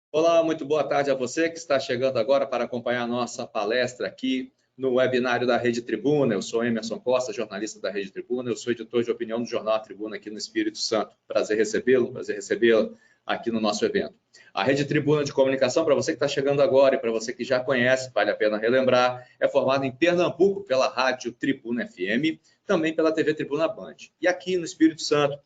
Olá, muito boa tarde a você que está chegando agora para acompanhar a nossa palestra aqui no webinário da Rede Tribuna. Eu sou Emerson Costa, jornalista da Rede Tribuna. Eu sou editor de opinião do jornal Tribuna aqui no Espírito Santo. Prazer recebê-la aqui no nosso evento. A Rede Tribuna de Comunicação, para você que está chegando agora e para você que já conhece, vale a pena relembrar, é formada em Pernambuco pela Rádio Tribuna FM, também pela TV Tribuna Band. E aqui no Espírito Santo,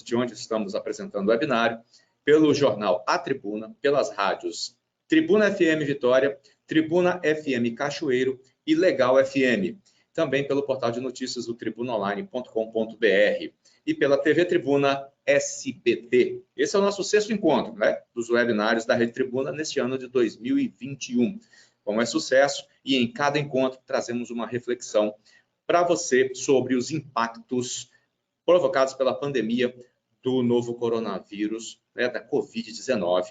de onde estamos apresentando o webinário, pelo jornal A Tribuna, pelas rádios Tribuna FM Vitória, Tribuna FM Cachoeiro e Legal FM. Também pelo portal de notícias do tribunaonline.com.br e pela TV Tribuna SBT. Esse é o nosso sexto encontro, né, dos webinários da Rede Tribuna neste ano de 2021. Como é sucesso, e em cada encontro trazemos uma reflexão para você sobre os impactos provocados pela pandemia do novo coronavírus, né, da Covid-19.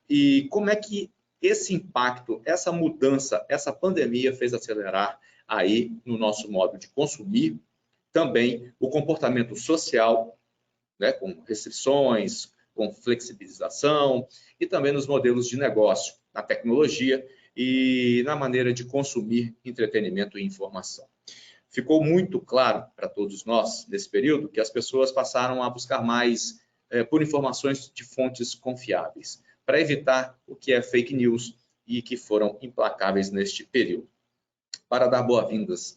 E como é que esse impacto, essa mudança, essa pandemia fez acelerar aí no nosso modo de consumir, também o comportamento social, né, com restrições, com flexibilização e também nos modelos de negócio, na tecnologia e na maneira de consumir entretenimento e informação. Ficou muito claro para todos nós, nesse período, que as pessoas passaram a buscar mais por informações de fontes confiáveis, para evitar o que é fake news e que foram implacáveis neste período. Para dar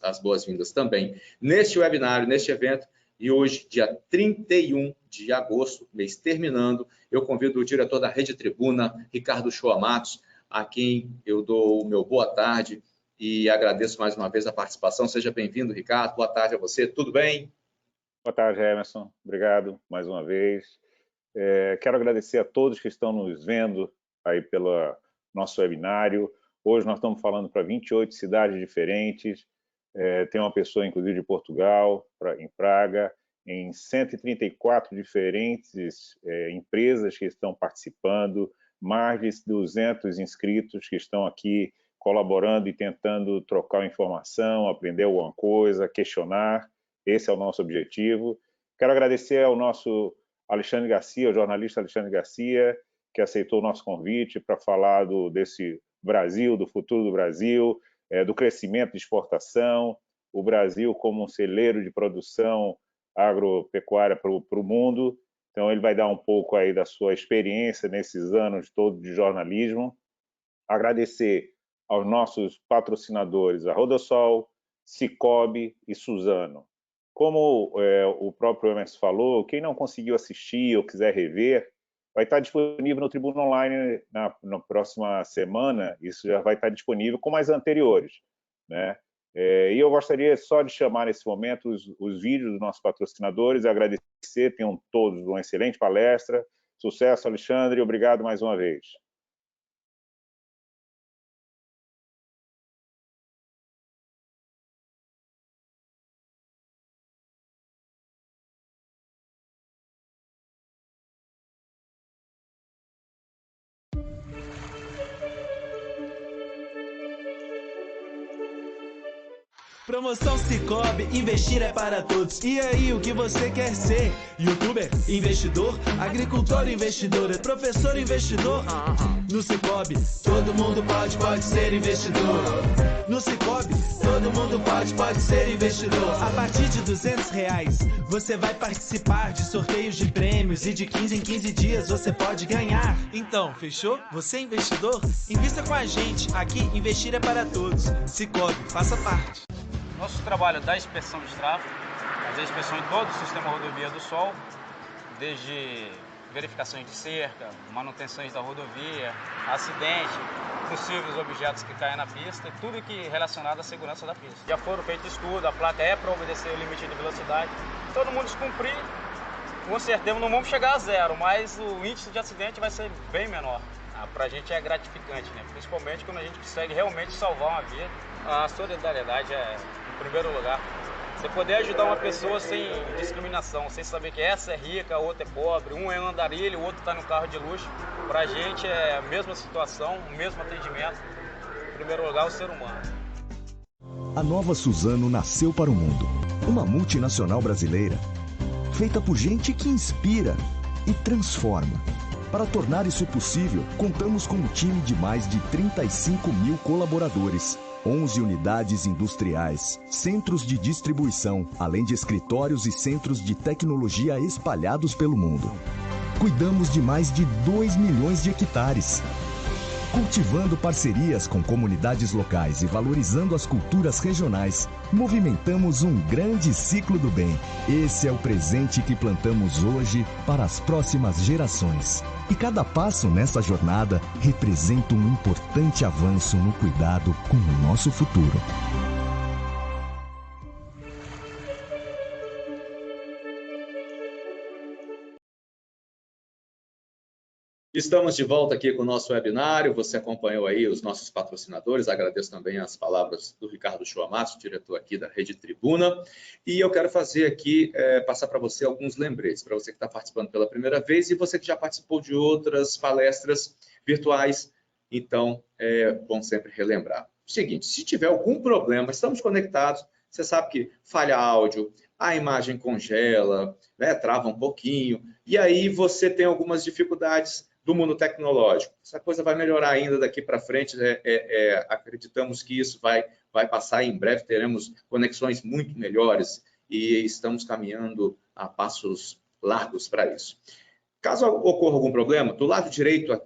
as boas-vindas também neste webinário, neste evento, e hoje, dia 31 de agosto, mês terminando, eu convido o diretor da Rede Tribuna, Ricardo Shoa Matos, a quem eu dou o meu boa tarde, e agradeço mais uma vez a participação. Seja bem-vindo, Ricardo. Boa tarde a você. Tudo bem? Boa tarde, Emerson. Obrigado mais uma vez. Quero agradecer a todos que estão nos vendo aí pelo nosso webinário. Hoje nós estamos falando para 28 cidades diferentes. Tem uma pessoa, inclusive, de Portugal, em Praga, em 134 diferentes empresas que estão participando, mais de 200 inscritos que estão aqui colaborando e tentando trocar informação, aprender alguma coisa, questionar. Esse é o nosso objetivo. Quero agradecer ao nosso Alexandre Garcia, o jornalista Alexandre Garcia, que aceitou o nosso convite para falar desse Brasil, do futuro do Brasil, do crescimento de exportação, o Brasil como um celeiro de produção agropecuária para o mundo. Então, ele vai dar um pouco aí da sua experiência nesses anos todos de jornalismo. Agradecer aos nossos patrocinadores, a Rodosol, Sicoob e Suzano. Como o próprio Emerson falou, quem não conseguiu assistir ou quiser rever, vai estar disponível no Tribuna Online na próxima semana. Isso já vai estar disponível com as anteriores, né? E eu gostaria só de chamar nesse momento os vídeos dos nossos patrocinadores, agradecer, tenham todos uma excelente palestra. Sucesso, Alexandre, obrigado mais uma vez. Promoção Sicoob, investir é para todos. E aí, o que você quer ser? YouTuber, investidor, agricultor, investidor, professor, investidor? No Sicoob, todo mundo pode ser investidor. No Sicoob, todo mundo pode ser investidor. A partir de R$200, você vai participar de sorteios de prêmios e de 15 em 15 dias você pode ganhar. Então, fechou? Você é investidor? Invista com a gente. Aqui, investir é para todos. Sicoob, faça parte. Nosso trabalho da inspeção de tráfego, fazer inspeção em todo o sistema rodovia do Sol, desde verificações de cerca, manutenções da rodovia, acidente, possíveis objetos que caem na pista e tudo que é relacionado à segurança da pista. Já foram feitos estudos, a placa é para obedecer o limite de velocidade. Todo mundo descumprir, com certeza não vamos chegar a zero, mas o índice de acidente vai ser bem menor. Para a gente é gratificante, né? Principalmente quando a gente consegue realmente salvar uma vida. A solidariedade é em primeiro lugar. Você poder ajudar uma pessoa sem discriminação, sem saber que essa é rica, a outra é pobre, um é andarilho, o outro está no carro de luxo. Para a gente é a mesma situação, o mesmo atendimento. Em primeiro lugar, o ser humano. A nova Suzano nasceu para o mundo. Uma multinacional brasileira, feita por gente que inspira e transforma. Para tornar isso possível, contamos com um time de mais de 35 mil colaboradores, 11 unidades industriais, centros de distribuição, além de escritórios e centros de tecnologia espalhados pelo mundo. Cuidamos de mais de 2 milhões de hectares. Cultivando parcerias com comunidades locais e valorizando as culturas regionais, movimentamos um grande ciclo do bem. Esse é o presente que plantamos hoje para as próximas gerações. E cada passo nessa jornada representa um importante avanço no cuidado com o nosso futuro. Estamos de volta aqui com o nosso webinário. Você acompanhou aí os nossos patrocinadores. Agradeço também as palavras do Ricardo Chuamatsu, diretor aqui da Rede Tribuna. E eu quero fazer aqui, passar para você alguns lembretes, para você que está participando pela primeira vez e você que já participou de outras palestras virtuais. Então, é bom sempre relembrar. Seguinte, se tiver algum problema, estamos conectados, você sabe que falha áudio, a imagem congela, né, trava um pouquinho, e aí você tem algumas dificuldades do mundo tecnológico. Essa coisa vai melhorar ainda daqui para frente, acreditamos que isso vai passar em breve, teremos conexões muito melhores e estamos caminhando a passos largos para isso. Caso ocorra algum problema, do lado direito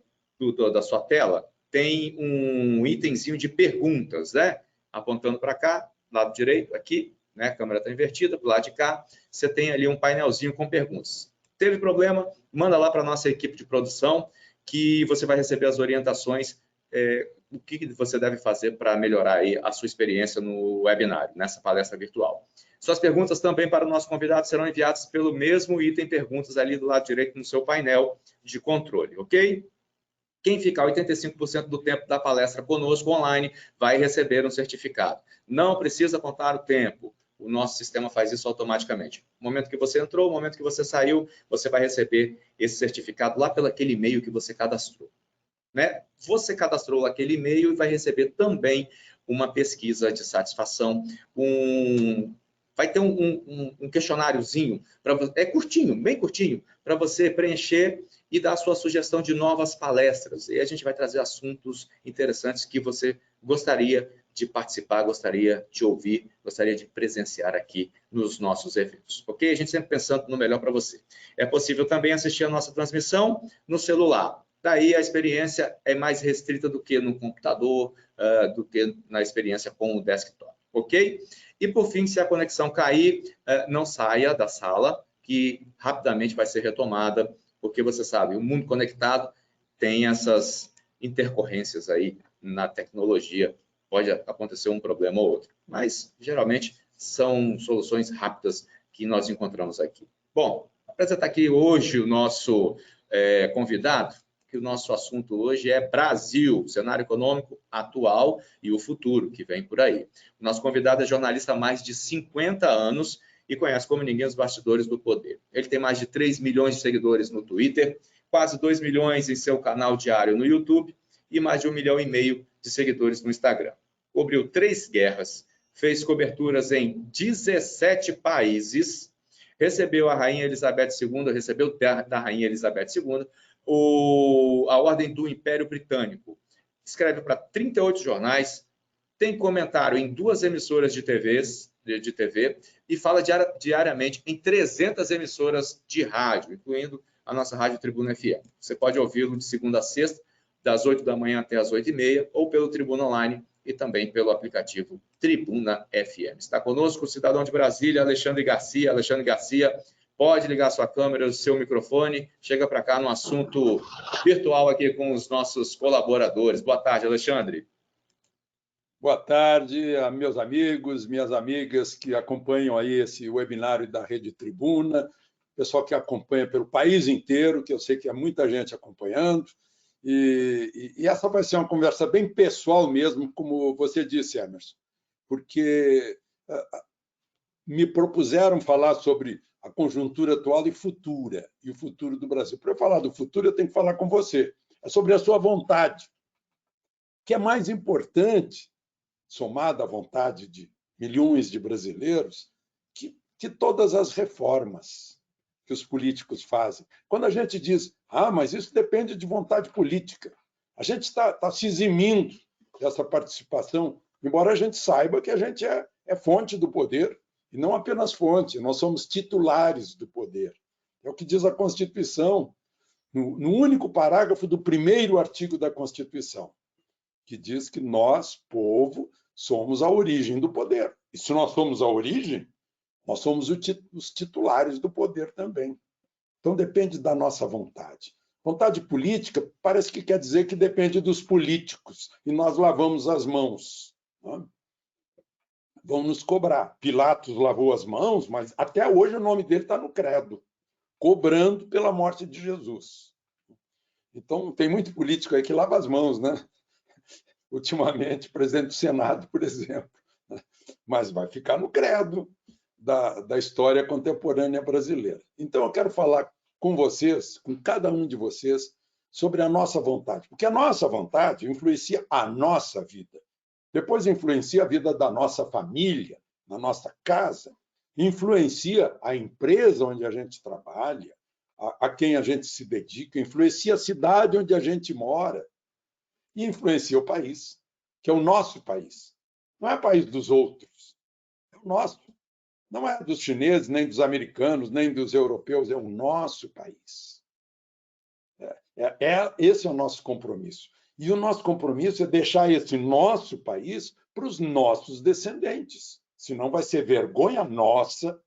da sua tela tem um itemzinho de perguntas, né? Apontando para cá, lado direito, aqui, né? A câmera está invertida, do lado de cá, você tem ali um painelzinho com perguntas. Teve problema? Manda lá para a nossa equipe de produção, que você vai receber as orientações, o que você deve fazer para melhorar aí a sua experiência no webinário, nessa palestra virtual. Suas perguntas também para o nosso convidado serão enviadas pelo mesmo item perguntas ali do lado direito no seu painel de controle, ok? Quem ficar 85% do tempo da palestra conosco online vai receber um certificado. Não precisa contar o tempo. O nosso sistema faz isso automaticamente. No momento que você entrou, no momento que você saiu, você vai receber esse certificado lá pelo aquele e-mail que você cadastrou, né? Você cadastrou aquele e-mail e vai receber também uma pesquisa de satisfação, vai ter um questionáriozinho, é curtinho, bem curtinho, para você preencher e dar a sua sugestão de novas palestras. E a gente vai trazer assuntos interessantes que você gostaria de participar, gostaria de ouvir, gostaria de presenciar aqui nos nossos eventos, ok? A gente sempre pensando no melhor para você. É possível também assistir a nossa transmissão no celular. Daí a experiência é mais restrita do que no computador, do que na experiência com o desktop, ok? E por fim, se a conexão cair, não saia da sala, que rapidamente vai ser retomada, porque você sabe, o mundo conectado tem essas intercorrências aí na tecnologia, pode acontecer um problema ou outro, mas geralmente são soluções rápidas que nós encontramos aqui. Bom, vou apresentar aqui hoje o nosso convidado, que o nosso assunto hoje é Brasil, cenário econômico atual e o futuro que vem por aí. O nosso convidado é jornalista há mais de 50 anos e conhece como ninguém os bastidores do poder. Ele tem mais de 3 milhões de seguidores no Twitter, quase 2 milhões em seu canal diário no YouTube e mais de 1,5 milhão de seguidores no Instagram. Cobriu 3 guerras, fez coberturas em 17 países, recebeu a Rainha Elizabeth II, recebeu da Rainha Elizabeth II, a Ordem do Império Britânico. Escreve para 38 jornais, tem comentário em 2 emissoras de TV e fala diariamente em 300 emissoras de rádio, incluindo a nossa Rádio Tribuna FM. Você pode ouvi-lo de segunda a sexta, das 8 da manhã até as 8h30, ou pelo Tribuna Online e também pelo aplicativo Tribuna FM. Está conosco o cidadão de Brasília, Alexandre Garcia. Alexandre Garcia, pode ligar sua câmera, o seu microfone, chega para cá no assunto virtual aqui com os nossos colaboradores. Boa tarde, Alexandre. Boa tarde a meus amigos, minhas amigas que acompanham aí esse webinário da Rede Tribuna, pessoal que acompanha pelo país inteiro, que eu sei que há muita gente acompanhando, e essa vai ser uma conversa bem pessoal mesmo, como você disse, Emerson, porque me propuseram falar sobre a conjuntura atual e futura, e o futuro do Brasil. Para eu falar do futuro, eu tenho que falar com você. É sobre a sua vontade, que é mais importante, somada à vontade de milhões de brasileiros, que todas as reformas, que que os políticos fazem. Quando a gente diz, mas isso depende de vontade política, a gente está se eximindo dessa participação, embora a gente saiba que a gente é fonte do poder, e não apenas fonte, nós somos titulares do poder. É o que diz a Constituição, no único parágrafo do primeiro artigo da Constituição, que diz que nós, povo, somos a origem do poder. E se nós somos a origem, nós somos os titulares do poder também. Então, depende da nossa vontade. Vontade política parece que quer dizer que depende dos políticos, e nós lavamos as mãos. Né? Vão nos cobrar. Pilatos lavou as mãos, mas até hoje o nome dele está no credo, cobrando pela morte de Jesus. Então, tem muito político aí que lava as mãos, né? Ultimamente, presidente do Senado, por exemplo. Mas vai ficar no credo da história contemporânea brasileira. Então, eu quero falar com vocês, com cada um de vocês, sobre a nossa vontade, porque a nossa vontade influencia a nossa vida. Depois influencia a vida da nossa família, na nossa casa, influencia a empresa onde a gente trabalha, a quem a gente se dedica, influencia a cidade onde a gente mora e influencia o país, que é o nosso país. Não é o país dos outros, é o nosso. Não é dos chineses, nem dos americanos, nem dos europeus, é o nosso país. Esse é o nosso compromisso. E o nosso compromisso é deixar esse nosso país para os nossos descendentes. Senão vai ser vergonha nossa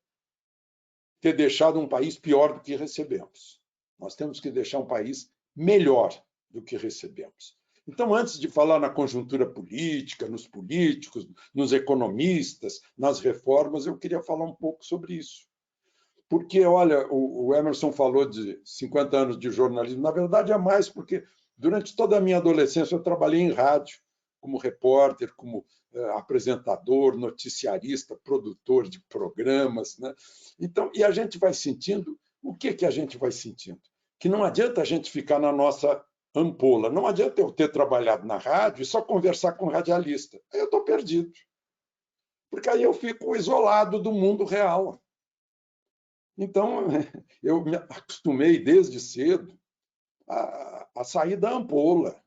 ter deixado um país pior do que recebemos. Nós temos que deixar um país melhor do que recebemos. Então, antes de falar na conjuntura política, nos políticos, nos economistas, nas reformas, eu queria falar um pouco sobre isso. Porque, olha, o Emerson falou de 50 anos de jornalismo. Na verdade, é mais, porque durante toda a minha adolescência eu trabalhei em rádio, como repórter, como apresentador, noticiarista, produtor de programas, né? Então, e a gente vai sentindo, o que a gente vai sentindo? Que não adianta a gente ficar na nossa ampola, não adianta eu ter trabalhado na rádio e só conversar com radialista. Aí eu estou perdido, porque aí eu fico isolado do mundo real. Então, eu me acostumei desde cedo a sair da ampola,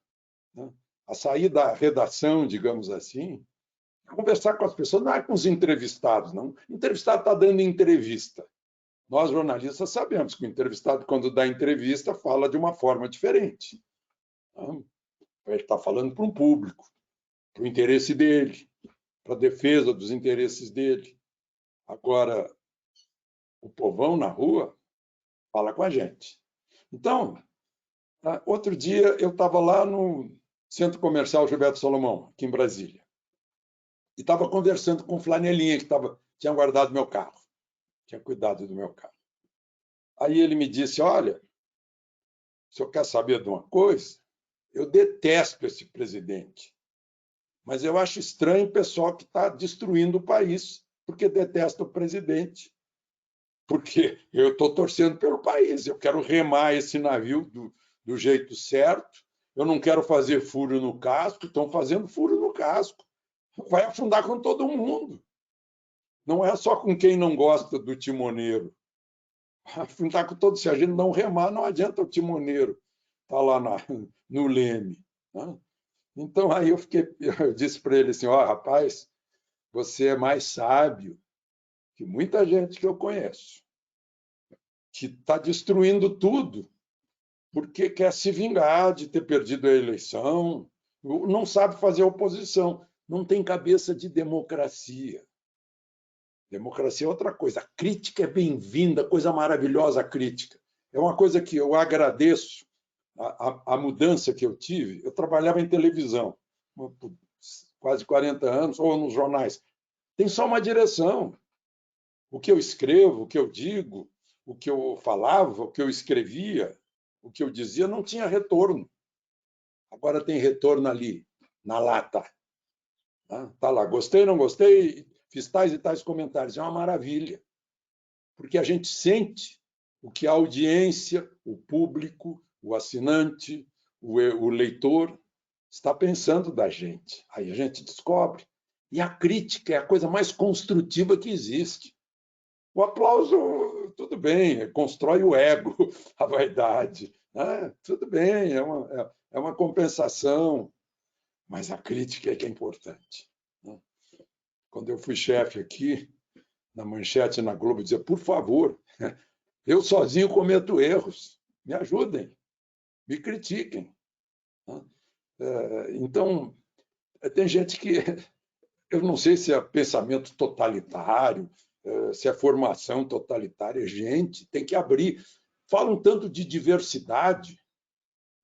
né? A sair da redação, digamos assim, conversar com as pessoas, não é com os entrevistados, não. O entrevistado está dando entrevista. Nós, jornalistas, sabemos que o entrevistado, quando dá entrevista, fala de uma forma diferente. Ele está falando para um público, para o interesse dele, para a defesa dos interesses dele. Agora, o povão na rua fala com a gente. Então, outro dia eu estava lá no Centro Comercial Gilberto Solomão, aqui em Brasília, e estava conversando com o Flanelinha, que tinha guardado meu carro, tinha cuidado do meu carro. Aí ele me disse, olha, o senhor quer saber de uma coisa? Eu detesto esse presidente, mas eu acho estranho o pessoal que está destruindo o país, porque detesta o presidente. Porque eu estou torcendo pelo país, eu quero remar esse navio do jeito certo, eu não quero fazer furo no casco, estão fazendo furo no casco. Vai afundar com todo mundo. Não é só com quem não gosta do timoneiro. Vai afundar com todos. Se a gente não remar, não adianta o timoneiro estar lá no leme. Né? Então, aí eu disse para ele assim, rapaz, você é mais sábio que muita gente que eu conheço, que está destruindo tudo, porque quer se vingar de ter perdido a eleição, não sabe fazer oposição, não tem cabeça de democracia. Democracia é outra coisa. A crítica é bem-vinda, coisa maravilhosa a crítica. É uma coisa que eu agradeço, a mudança que eu tive. Eu trabalhava em televisão, por quase 40 anos, ou nos jornais. Tem só uma direção. O que eu escrevo, o que eu digo, o que eu falava, o que eu escrevia, o que eu dizia, não tinha retorno. Agora tem retorno ali, na lata. Está lá, gostei, não gostei, fiz tais e tais comentários. É uma maravilha, porque a gente sente o que a audiência, o público, o assinante, o leitor está pensando da gente. Aí a gente descobre. E a crítica é a coisa mais construtiva que existe. O aplauso, tudo bem, constrói o ego, a vaidade. Né? Tudo bem, é uma compensação, mas a crítica é que é importante. Né? Quando eu fui chefe aqui, na Manchete, na Globo, dizia, por favor, eu sozinho cometo erros, me ajudem, me critiquem. Então, tem gente que, eu não sei se é pensamento totalitário, se é formação totalitária, gente, tem que abrir. Falam tanto de diversidade,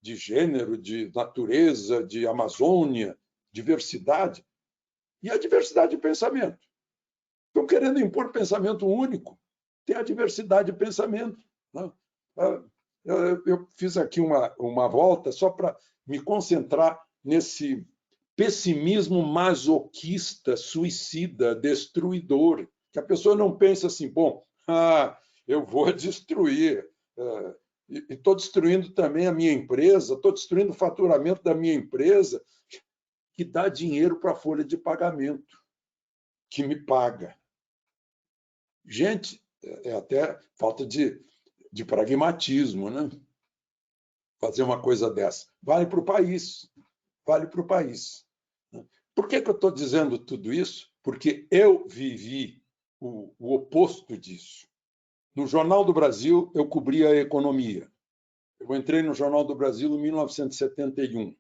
de gênero, de natureza, de Amazônia, diversidade, e a diversidade de pensamento. Estão querendo impor pensamento único. Tem a diversidade de pensamento. Né? Eu fiz aqui uma volta só para me concentrar nesse pessimismo masoquista, suicida, destruidor, que a pessoa não pensa assim, bom, eu vou destruir, e estou destruindo também a minha empresa, estou destruindo o faturamento da minha empresa, que dá dinheiro para a folha de pagamento, que me paga. Gente, é até falta de pragmatismo, né? Fazer uma coisa dessa. Vale para o país. Vale para o país. Por que eu estou dizendo tudo isso? Porque eu vivi o oposto disso. No Jornal do Brasil, eu cobria a economia. Eu entrei no Jornal do Brasil em 1971.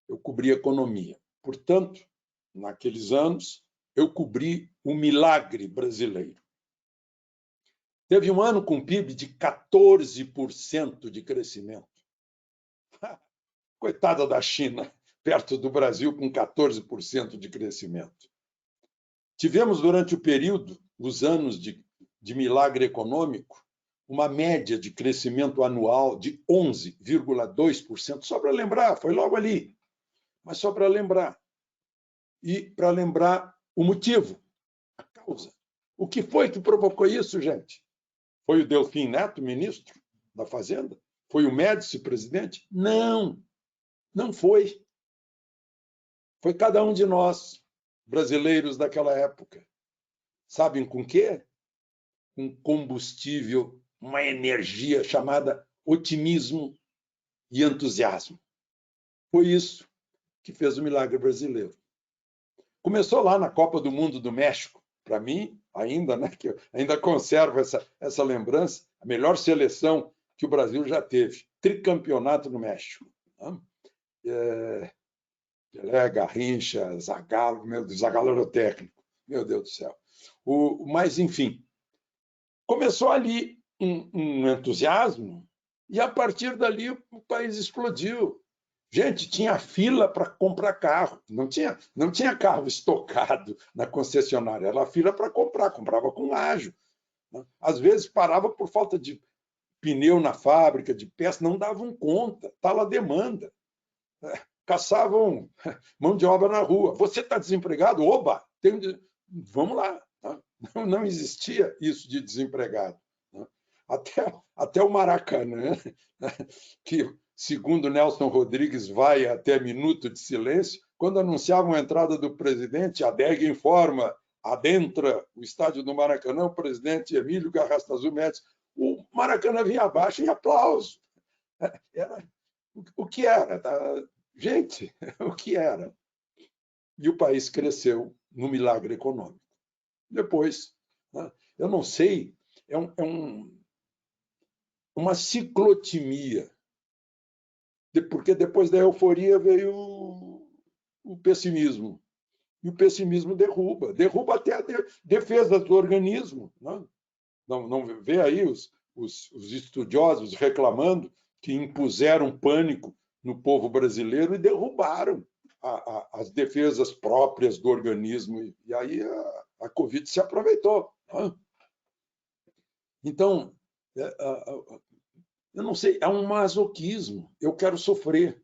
Eu cobri a economia. Portanto, naqueles anos, eu cobri o milagre brasileiro. Teve um ano com PIB de 14% de crescimento. Coitada da China, perto do Brasil, com 14% de crescimento. Tivemos, durante o período, os anos de milagre econômico, uma média de crescimento anual de 11,2%. Só para lembrar, foi logo ali, mas só para lembrar. E para lembrar o motivo, a causa. O que foi que provocou isso, gente? Foi o Delfim Neto, ministro da Fazenda? Foi o Médici, presidente? Não, não foi. Foi cada um de nós, brasileiros daquela época. Sabem com quê? Um combustível, uma energia chamada otimismo e entusiasmo. Foi isso que fez o milagre brasileiro. Começou lá na Copa do Mundo do México. Para mim, ainda, né, que eu ainda conservo essa lembrança, a melhor seleção que o Brasil já teve. Tricampeonato no México. Né? Pelé, Garrincha, Zagallo, Zagallo era o técnico, meu Deus do céu. Mas, enfim, começou ali um entusiasmo e, a partir dali, o país explodiu. Gente, tinha fila para comprar carro. Não tinha carro estocado na concessionária, era fila para comprar, comprava com ágio. Às vezes parava por falta de pneu na fábrica, de peça, não davam conta, tal a demanda. Caçavam mão de obra na rua. Você está desempregado? Oba! Vamos lá. Não existia isso de desempregado. Até o Maracanã, que, segundo Nelson Rodrigues, vai até minuto de silêncio, quando anunciavam a entrada do presidente, a DEG informa, adentra o estádio do Maracanã, o presidente Emílio Garrastazu Médici, o Maracanã vinha abaixo em aplauso. O que era? Gente, o que era? E o país cresceu no milagre econômico. Depois, eu não sei, uma ciclotimia, porque depois da euforia veio o pessimismo. E o pessimismo derruba até a defesa do organismo. Não vê aí os estudiosos reclamando que impuseram pânico no povo brasileiro e derrubaram as defesas próprias do organismo. E aí a Covid se aproveitou. Então, eu não sei, é um masoquismo. Eu quero sofrer.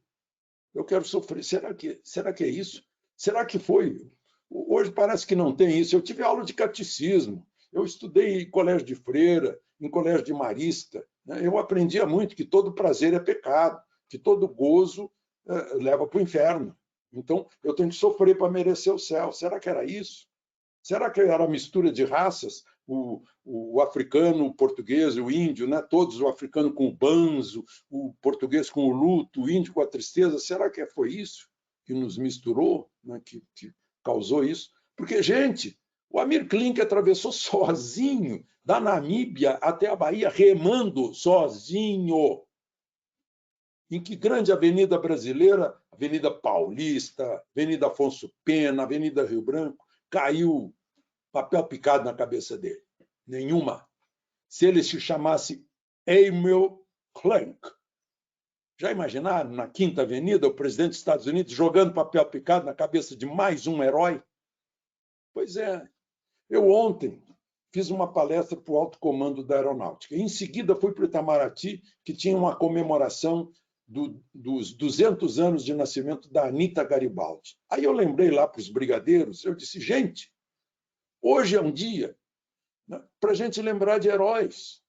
Será que é isso? Será que foi? Hoje parece que não tem isso. Eu tive aula de catecismo, eu estudei em colégio de freira, em colégio de marista. Eu aprendia muito que todo prazer é pecado, que todo gozo leva para o inferno. Então, eu tenho que sofrer para merecer o céu. Será que era isso? Será que era a mistura de raças o africano, o português, o índio, né? Todos, o africano com o banzo, o português com o luto, o índio com a tristeza. Será que foi isso que nos misturou, né? que causou isso? Porque, gente, o Amir Klink atravessou sozinho da Namíbia até a Bahia, remando sozinho. Em que grande avenida brasileira, Avenida Paulista, Avenida Afonso Pena, Avenida Rio Branco, caiu papel picado na cabeça dele? Nenhuma. Se ele se chamasse Emil Klink, já imaginaram, na Quinta Avenida, o presidente dos Estados Unidos jogando papel picado na cabeça de mais um herói? Pois é. Eu ontem fiz uma palestra para o alto comando da aeronáutica. Em seguida, fui para o Itamaraty, que tinha uma comemoração dos 200 anos de nascimento da Anita Garibaldi. Aí eu lembrei lá para os brigadeiros, eu disse, gente, hoje é um dia, né, para a gente lembrar de heróis.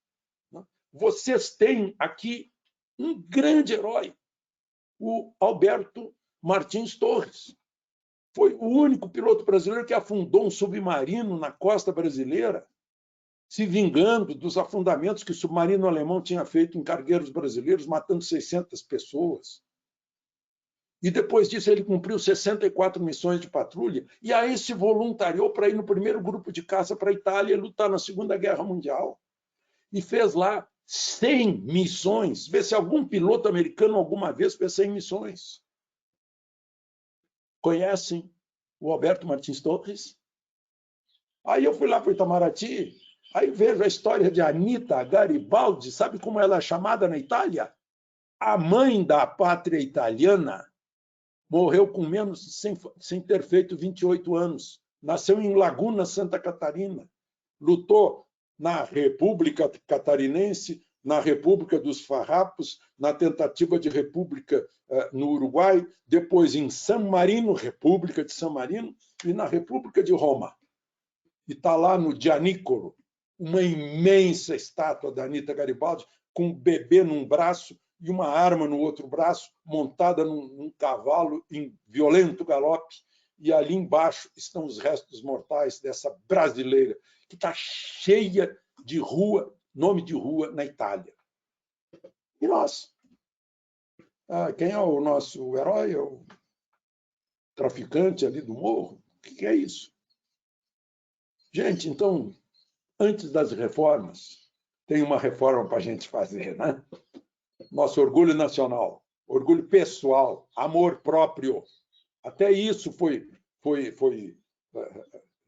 Né? Vocês têm aqui um grande herói, o Alberto Martins Torres. Foi o único piloto brasileiro que afundou um submarino na costa brasileira, se vingando dos afundamentos que o submarino alemão tinha feito em cargueiros brasileiros, matando 600 pessoas. E depois disso ele cumpriu 64 missões de patrulha, e aí se voluntariou para ir no primeiro grupo de caça para a Itália e lutar na Segunda Guerra Mundial. E fez lá 100 missões. Vê se algum piloto americano alguma vez fez 100 missões. Conhecem o Alberto Martins Torres? Aí eu fui lá para o Itamaraty, aí vejo a história de Anita Garibaldi. Sabe como ela é chamada na Itália? A mãe da pátria italiana. Morreu com menos, sem ter feito 28 anos. Nasceu em Laguna, Santa Catarina. Lutou na República Catarinense, na República dos Farrapos, na tentativa de república no Uruguai, depois em San Marino, República de San Marino, e na República de Roma. E está lá no Gianicolo, uma imensa estátua da Anita Garibaldi, com um bebê num braço e uma arma no outro braço, montada num cavalo em violento galope. E ali embaixo estão os restos mortais dessa brasileira, que está cheia de rua, nome de rua na Itália. E nós? Quem é o nosso herói? É o traficante ali do morro? O que é isso? Gente, então, antes das reformas, tem uma reforma para a gente fazer, né? Nosso orgulho nacional, orgulho pessoal, amor próprio. Até isso foi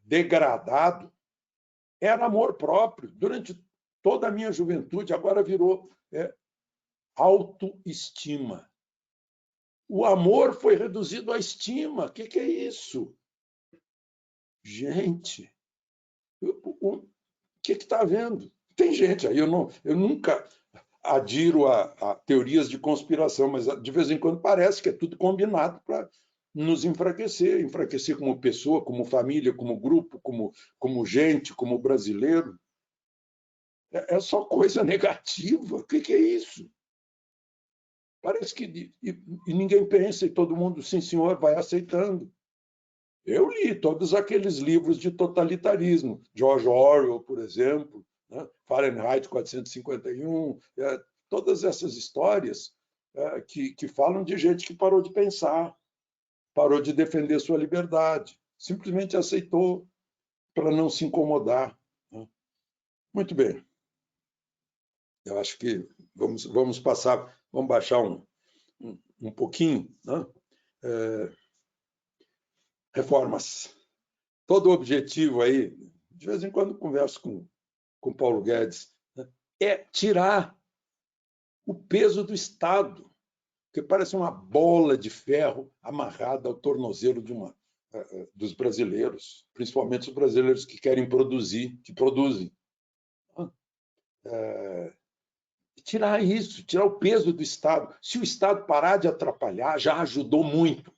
degradado. Era amor próprio durante toda a minha juventude, agora virou autoestima. O amor foi reduzido à estima. O que é isso? Gente, o que está havendo? Tem gente aí, eu nunca adiro a teorias de conspiração, mas de vez em quando parece que é tudo combinado para nos enfraquecer como pessoa, como família, como grupo, como gente, como brasileiro. É só coisa negativa. O que é isso? Parece que e ninguém pensa e todo mundo, sim, senhor, vai aceitando. Eu li todos aqueles livros de totalitarismo, George Orwell, por exemplo, né? Fahrenheit 451, todas essas histórias que falam de gente que parou de pensar, parou de defender sua liberdade, simplesmente aceitou para não se incomodar. Né? Muito bem. Eu acho que vamos passar, vamos baixar um pouquinho, né? Reformas. Todo o objetivo aí, de vez em quando converso com Paulo Guedes, né? É tirar o peso do Estado, que parece uma bola de ferro amarrada ao tornozelo dos brasileiros, principalmente os brasileiros que querem produzir, que produzem. Tirar isso, tirar o peso do Estado. Se o Estado parar de atrapalhar, já ajudou muito.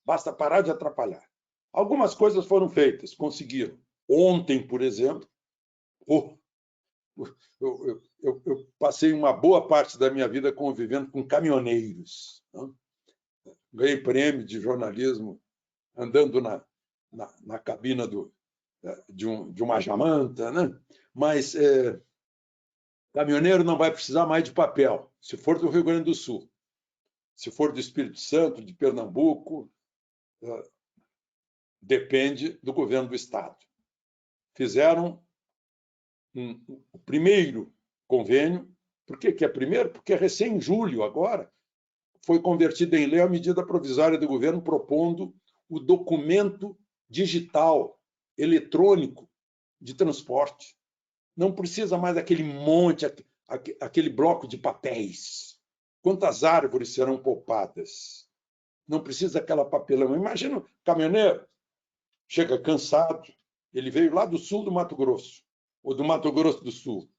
Basta parar de atrapalhar. Algumas coisas foram feitas, conseguiram. Ontem, por exemplo, eu passei uma boa parte da minha vida convivendo com caminhoneiros. Né? Ganhei prêmio de jornalismo andando na cabina de uma jamanta, né? Mas caminhoneiro não vai precisar mais de papel, se for do Rio Grande do Sul. Se for do Espírito Santo, de Pernambuco, depende do governo do estado. Fizeram o primeiro convênio. Por que é primeiro? Porque recém em julho, agora, foi convertida em lei a medida provisória do governo propondo o documento digital, eletrônico, de transporte. Não precisa mais daquele monte, aquele bloco de papéis. Quantas árvores serão poupadas? Não precisa daquela papelão. Imagina o caminhoneiro, chega cansado, ele veio lá do sul do Mato Grosso, ou do Mato Grosso do Sul,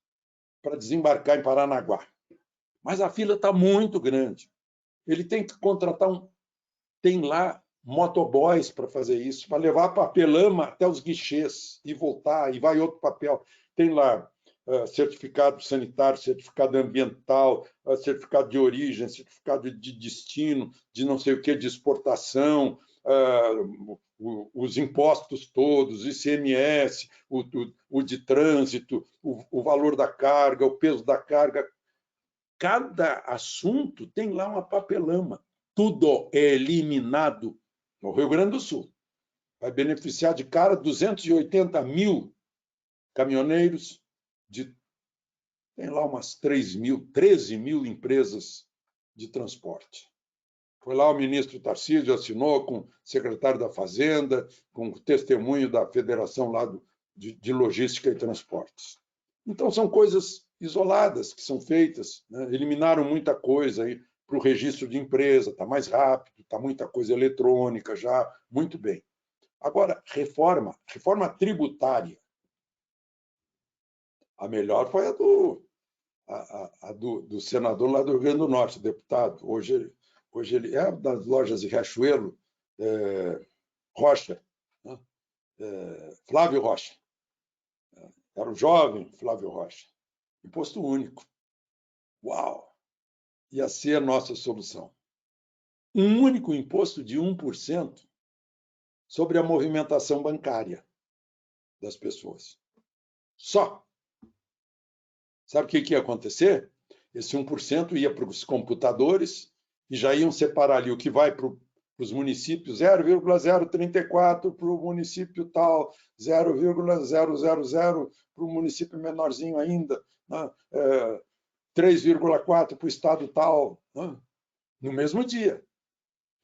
para desembarcar em Paranaguá. Mas a fila está muito grande. Ele tem que contratar tem lá motoboys para fazer isso, para levar papelama até os guichês e voltar, e vai outro papel. Tem lá certificado sanitário, certificado ambiental, certificado de origem, certificado de destino, de não sei o que, de exportação, os impostos todos, ICMS, o de trânsito, o valor da carga, o peso da carga. Cada assunto tem lá uma papelama. Tudo é eliminado no Rio Grande do Sul. Vai beneficiar de cara 280 mil caminhoneiros, tem lá umas 13 mil empresas de transporte. Foi lá o ministro Tarcísio, assinou com o secretário da Fazenda, com o testemunho da Federação lá de Logística e Transportes. Então, são coisas isoladas que são feitas, né? Eliminaram muita coisa aí para o registro de empresa, está mais rápido, está muita coisa eletrônica já, muito bem. Agora, reforma tributária. A melhor foi a do senador lá do Rio Grande do Norte, deputado. Hoje ele é das lojas de Riachuelo, Rocha, né? Flávio Rocha. Era o jovem Flávio Rocha. Imposto único. Uau! Ia ser a nossa solução. Um único imposto de 1% sobre a movimentação bancária das pessoas. Só. Sabe o que ia acontecer? Esse 1% ia para os computadores e já iam separar ali o que vai para os municípios, 0,034 para o município tal, 0,000 para o município menorzinho ainda, né? 3,4 para o estado tal, né? No mesmo dia.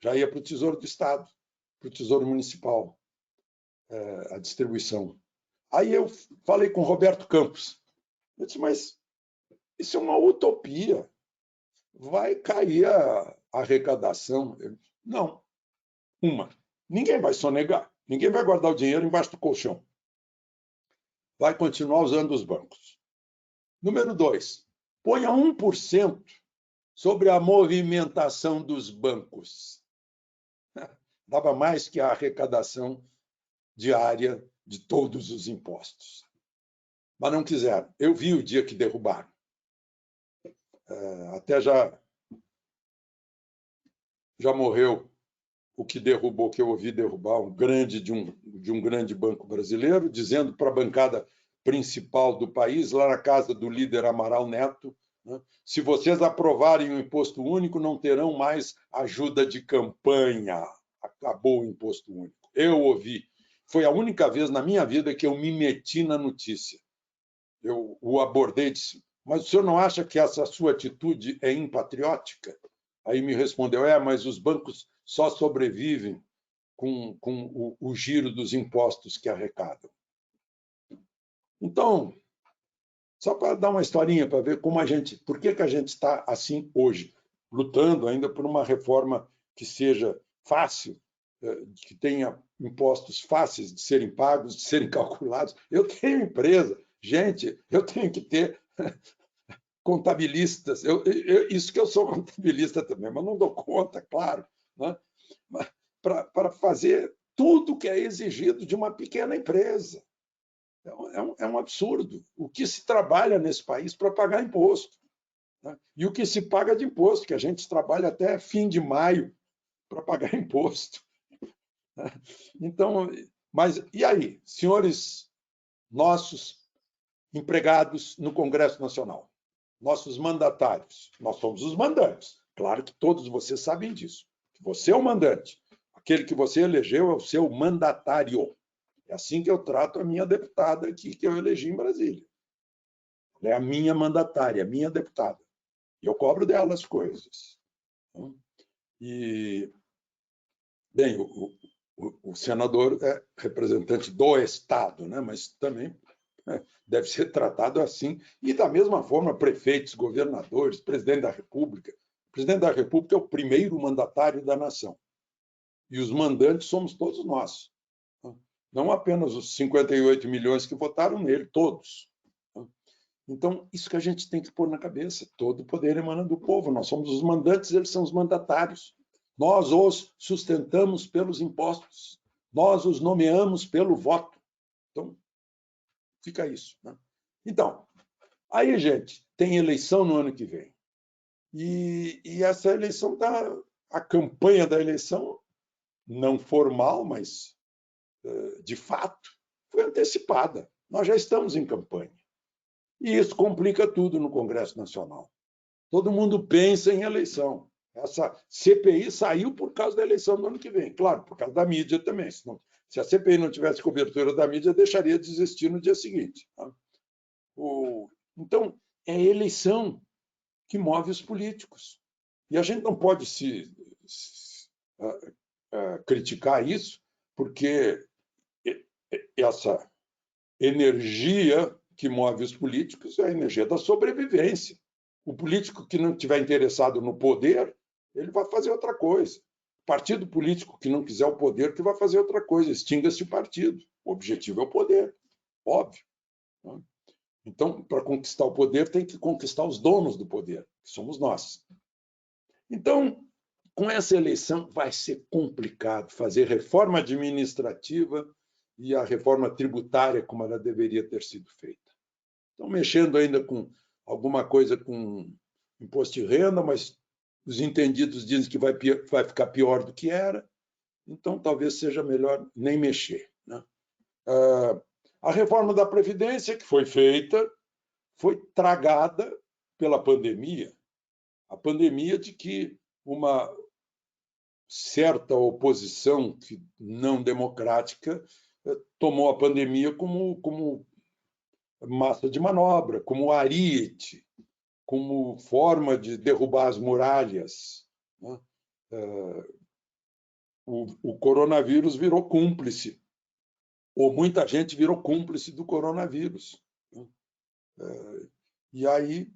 Já ia para o Tesouro do Estado, para o Tesouro Municipal, a distribuição. Aí eu falei com o Roberto Campos. Eu disse, mas isso é uma utopia. Vai cair a arrecadação. Não. Ninguém vai sonegar. Ninguém vai guardar o dinheiro embaixo do colchão. Vai continuar usando os bancos. Número 2, ponha 1% sobre a movimentação dos bancos. Dava mais que a arrecadação diária de todos os impostos. Mas não quiseram. Eu vi o dia que derrubaram. Até já morreu o que derrubou, que eu ouvi derrubar de um grande banco brasileiro, dizendo para a bancada principal do país, lá na casa do líder Amaral Neto, né, se vocês aprovarem o imposto único, não terão mais ajuda de campanha. Acabou o imposto único. Eu ouvi. Foi a única vez na minha vida que eu me meti na notícia. Eu o abordei e disse, mas o senhor não acha que essa sua atitude é impatriótica? Aí me respondeu, mas os bancos só sobrevivem com o giro dos impostos que arrecadam. Então, só para dar uma historinha, para ver por que a gente está assim hoje, lutando ainda por uma reforma que seja fácil, que tenha impostos fáceis de serem pagos, de serem calculados. Eu tenho empresa, gente, eu tenho que ter contabilistas. Isso que eu sou contabilista também, mas não dou conta, claro, né? Para fazer tudo que é exigido de uma pequena empresa. É um absurdo. O que se trabalha nesse país para pagar imposto, né? E o que se paga de imposto, que a gente trabalha até fim de maio para pagar imposto. Então, Mas e aí, senhores nossos empregados no Congresso Nacional, nossos mandatários? Nós somos os mandantes. Claro que todos vocês sabem disso. Você é o mandante. Aquele que você elegeu é o seu mandatário. É assim que eu trato a minha deputada aqui, que eu elegi em Brasília. Ela é a minha mandatária, a minha deputada. E eu cobro dela as coisas. E, bem, o senador é representante do Estado, né? Mas também deve ser tratado assim. E, da mesma forma, prefeitos, governadores, presidente da República. O presidente da República é o primeiro mandatário da nação. E os mandantes somos todos nós. Não apenas os 58 milhões que votaram nele, todos. Então, isso que a gente tem que pôr na cabeça. Todo o poder emana do povo. Nós somos os mandantes, eles são os mandatários. Nós os sustentamos pelos impostos. Nós os nomeamos pelo voto. Então, fica isso. Né? Então, aí, gente, tem eleição no ano que vem. E essa eleição, a campanha da eleição, não formal, mas de fato, foi antecipada. Nós já estamos em campanha. E isso complica tudo no Congresso Nacional. Todo mundo pensa em eleição. Essa CPI saiu por causa da eleição do ano que vem. Claro, por causa da mídia também. Se a CPI não tivesse cobertura da mídia, deixaria de existir no dia seguinte. Então, é a eleição que move os políticos. E a gente não pode criticar isso, porque essa energia que move os políticos é a energia da sobrevivência. O político que não estiver interessado no poder, ele vai fazer outra coisa. O partido político que não quiser o poder, que vai fazer outra coisa. Extinga-se o partido. O objetivo é o poder, óbvio. Então, para conquistar o poder, tem que conquistar os donos do poder, que somos nós. Então, com essa eleição, vai ser complicado fazer reforma administrativa e a reforma tributária como ela deveria ter sido feita. Estão mexendo ainda com alguma coisa com imposto de renda, mas os entendidos dizem que vai ficar pior do que era, então talvez seja melhor nem mexer. Né? A reforma da Previdência, que foi feita, foi tragada pela pandemia. A pandemia de que uma certa oposição não democrática tomou a pandemia como massa de manobra, como ariete, como forma de derrubar as muralhas. Né? O coronavírus virou cúmplice, ou muita gente virou cúmplice do coronavírus. Né? E aí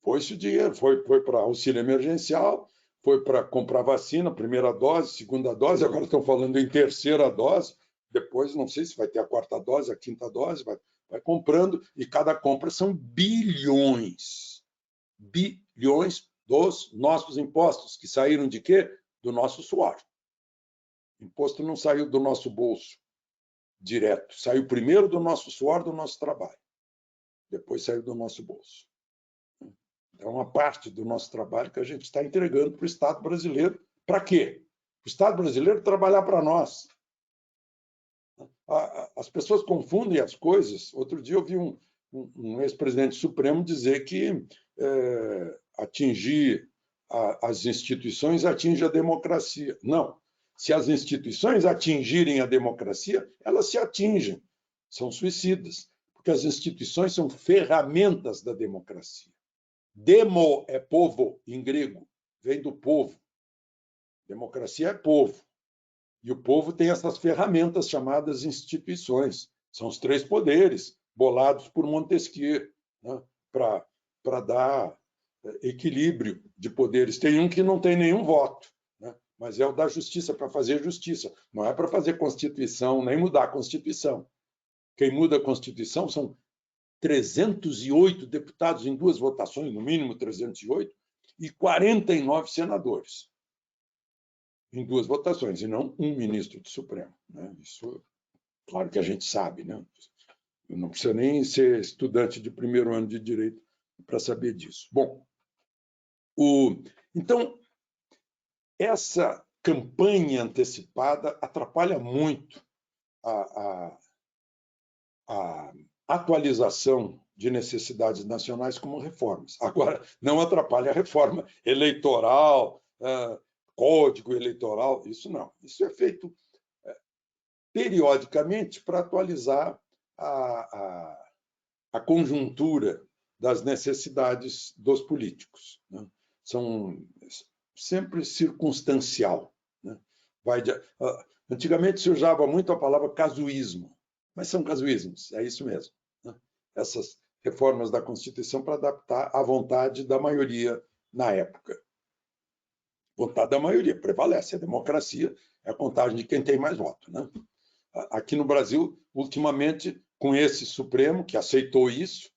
foi-se o dinheiro, foi para auxílio emergencial, foi para comprar vacina, primeira dose, segunda dose, agora estão falando em terceira dose, depois não sei se vai ter a quarta dose, a quinta dose, vai comprando, e cada compra são bilhões. Bilhões dos nossos impostos, que saíram de quê? Do nosso suor. O imposto não saiu do nosso bolso direto, saiu primeiro do nosso suor, do nosso trabalho, depois saiu do nosso bolso. É uma parte do nosso trabalho que a gente está entregando para o Estado brasileiro. Para quê? O Estado brasileiro trabalhar para nós. As pessoas confundem as coisas. Outro dia eu vi um ex-presidente supremo dizer que atingir as instituições atinge a democracia. Não. Se as instituições atingirem a democracia, elas se atingem. São suicidas. Porque as instituições são ferramentas da democracia. Demo é povo, em grego, vem do povo. Democracia é povo. E o povo tem essas ferramentas chamadas instituições. São os três poderes, bolados por Montesquieu, né, para dar equilíbrio de poderes. Tem um que não tem nenhum voto, né, mas é o da justiça, para fazer justiça. Não é para fazer Constituição, nem mudar a Constituição. Quem muda a Constituição são 308 deputados em duas votações, no mínimo 308, e 49 senadores em duas votações, e não um ministro do Supremo. Né? Isso, claro que a gente sabe, né? Não precisa nem ser estudante de primeiro ano de Direito para saber disso. Bom, então, essa campanha antecipada atrapalha muito a atualização de necessidades nacionais como reformas. Agora, não atrapalha a reforma eleitoral, código eleitoral, isso não. Isso é feito periodicamente para atualizar a conjuntura das necessidades dos políticos, né? São sempre circunstancial, né? Antigamente se usava muito a palavra casuísmo, mas são casuísmos, é isso mesmo, né? Essas reformas da Constituição para adaptar à vontade da maioria na época. Vontade da maioria prevalece, a democracia é a contagem de quem tem mais voto, né? Aqui no Brasil, ultimamente, com esse Supremo, que aceitou isso,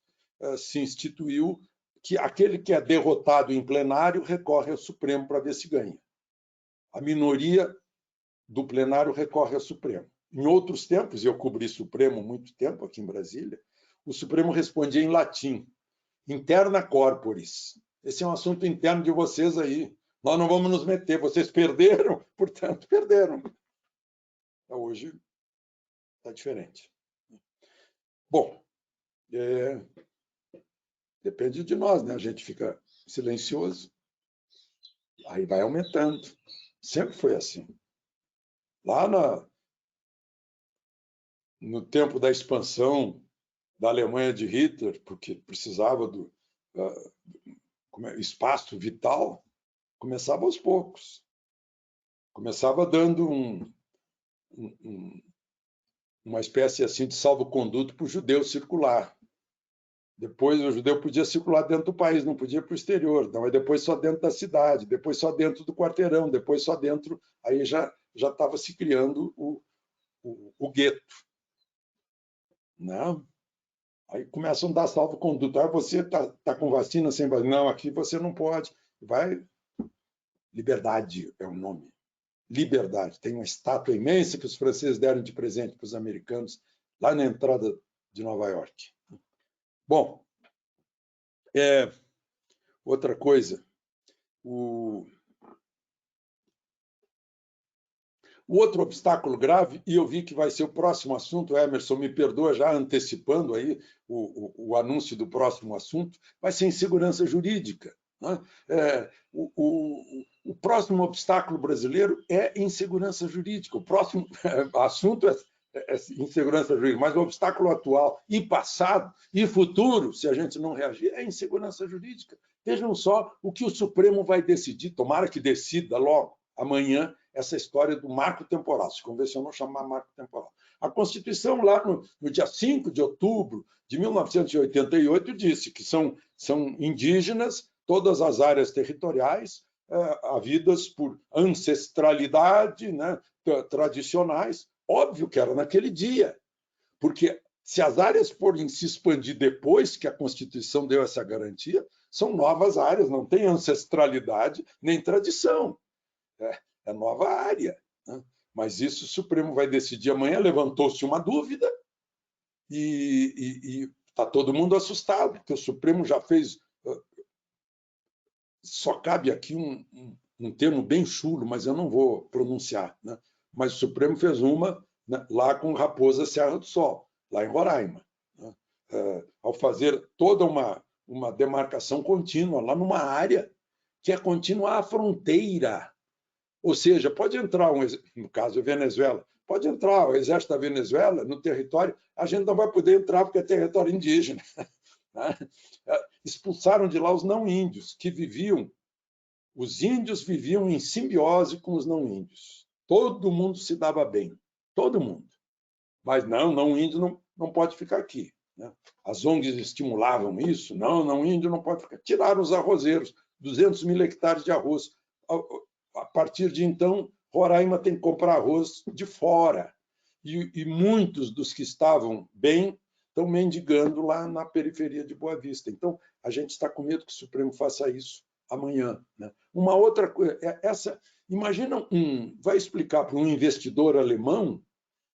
se instituiu que aquele que é derrotado em plenário recorre ao Supremo para ver se ganha. A minoria do plenário recorre ao Supremo. Em outros tempos, e eu cobri Supremo muito tempo aqui em Brasília, o Supremo respondia em latim, interna corporis. Esse é um assunto interno de vocês aí. Nós não vamos nos meter. Vocês perderam, portanto, perderam. Hoje está diferente. Bom, depende de nós, né? A gente fica silencioso, aí vai aumentando. Sempre foi assim. Lá no tempo da expansão da Alemanha de Hitler, porque precisava do espaço vital, começava aos poucos. Começava dando uma espécie assim de salvo-conduto para o judeu circular. Depois o judeu podia circular dentro do país, não podia para o exterior. Não, depois só dentro da cidade, depois só dentro do quarteirão, depois só dentro... Aí já estava se criando o gueto. Não. Aí começam a dar salvo-conduto. Você está com vacina, sem vacina? Não, aqui você não pode. Vai... Liberdade é o nome. Liberdade. Tem uma estátua imensa que os franceses deram de presente para os americanos lá na entrada de Nova York. Bom, outra coisa, o outro obstáculo grave, e eu vi que vai ser o próximo assunto, Emerson, me perdoa já antecipando aí o anúncio do próximo assunto, vai ser insegurança jurídica, né? O próximo obstáculo brasileiro é insegurança jurídica. O próximo assunto é insegurança jurídica, mas o obstáculo atual e passado e futuro, se a gente não reagir, é insegurança jurídica. Vejam só o que o Supremo vai decidir, tomara que decida logo, amanhã, essa história do marco temporal, se convencionou chamar marco temporal. A Constituição, lá no dia 5 de outubro de 1988, disse que são indígenas todas as áreas territoriais havidas por ancestralidade, né, tradicionais. Óbvio que era naquele dia, porque se as áreas forem se expandir depois que a Constituição deu essa garantia, são novas áreas, não tem ancestralidade nem tradição. É nova área, né? Mas isso o Supremo vai decidir amanhã. Levantou-se uma dúvida e está todo mundo assustado, porque o Supremo já fez... Só cabe aqui um termo bem chulo, mas eu não vou pronunciar, né? Mas o Supremo fez uma, né, lá com Raposa Serra do Sol, lá em Roraima, né? Ao fazer toda uma demarcação contínua, lá numa área que é contínua à fronteira. Ou seja, pode entrar, no caso, a Venezuela, pode entrar o exército da Venezuela no território, a gente não vai poder entrar porque é território indígena. Expulsaram de lá os não-índios, que viviam... Os índios viviam em simbiose com os não-índios. Todo mundo se dava bem, todo mundo. Mas não-índio não pode ficar aqui, né? As ONGs estimulavam isso, não-índio não pode ficar. Tiraram os arrozeiros, 200 mil hectares de arroz. A partir de então, Roraima tem que comprar arroz de fora. E muitos dos que estavam bem estão mendigando lá na periferia de Boa Vista. Então, a gente está com medo que o Supremo faça isso amanhã, né? Uma outra coisa, imagina vai explicar para um investidor alemão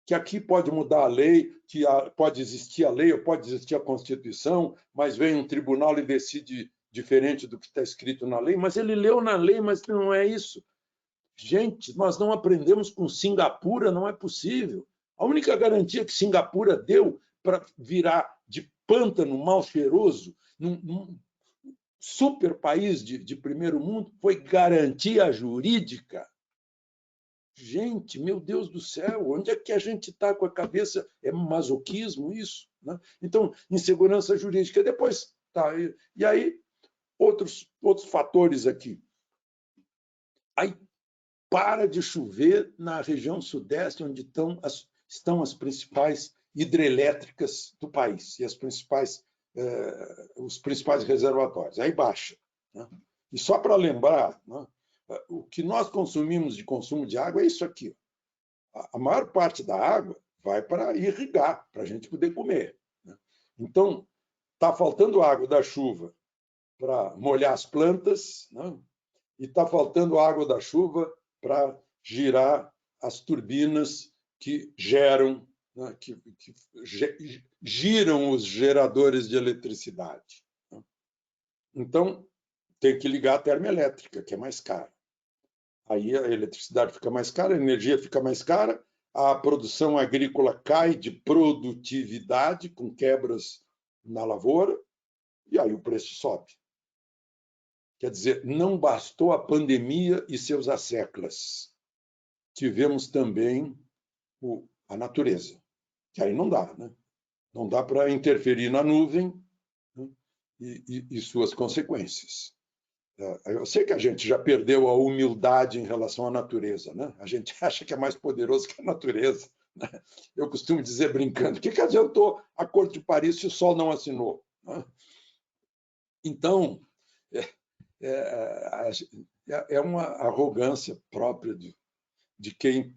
que aqui pode mudar a lei, que pode existir a lei, ou pode existir a Constituição, mas vem um tribunal e decide diferente do que está escrito na lei, mas ele leu na lei, mas não é isso. Gente, nós não aprendemos com Singapura, não é possível. A única garantia que Singapura deu para virar de pântano mal cheiroso num super país de primeiro mundo foi garantia jurídica. Gente, meu Deus do céu, onde é que a gente está com a cabeça? É masoquismo isso? Né? Então, insegurança jurídica. Depois, tá, e aí, outros fatores aqui. Aí para de chover na região sudeste, onde estão as principais hidrelétricas do país e os principais reservatórios. Aí baixa. Né? E só para lembrar, né, o que nós consumimos de consumo de água é isso aqui. A maior parte da água vai para irrigar, para a gente poder comer. Né? Então, está faltando água da chuva para molhar as plantas, né? E está faltando água da chuva para girar as turbinas que geram, né, que giram os geradores de eletricidade. Então, tem que ligar a termoelétrica, que é mais cara. Aí a eletricidade fica mais cara, a energia fica mais cara, a produção agrícola cai de produtividade, com quebras na lavoura, e aí o preço sobe. Quer dizer, não bastou a pandemia e seus asseclas. Tivemos também a natureza, que aí não dá, né? Não dá para interferir na nuvem, né? e suas consequências. Eu sei que a gente já perdeu a humildade em relação à natureza, né? A gente acha que é mais poderoso que a natureza. Né? Eu costumo dizer, brincando, o que adiantou a Acordo de Paris se o Sol não assinou? Né? Então, é uma arrogância própria de quem,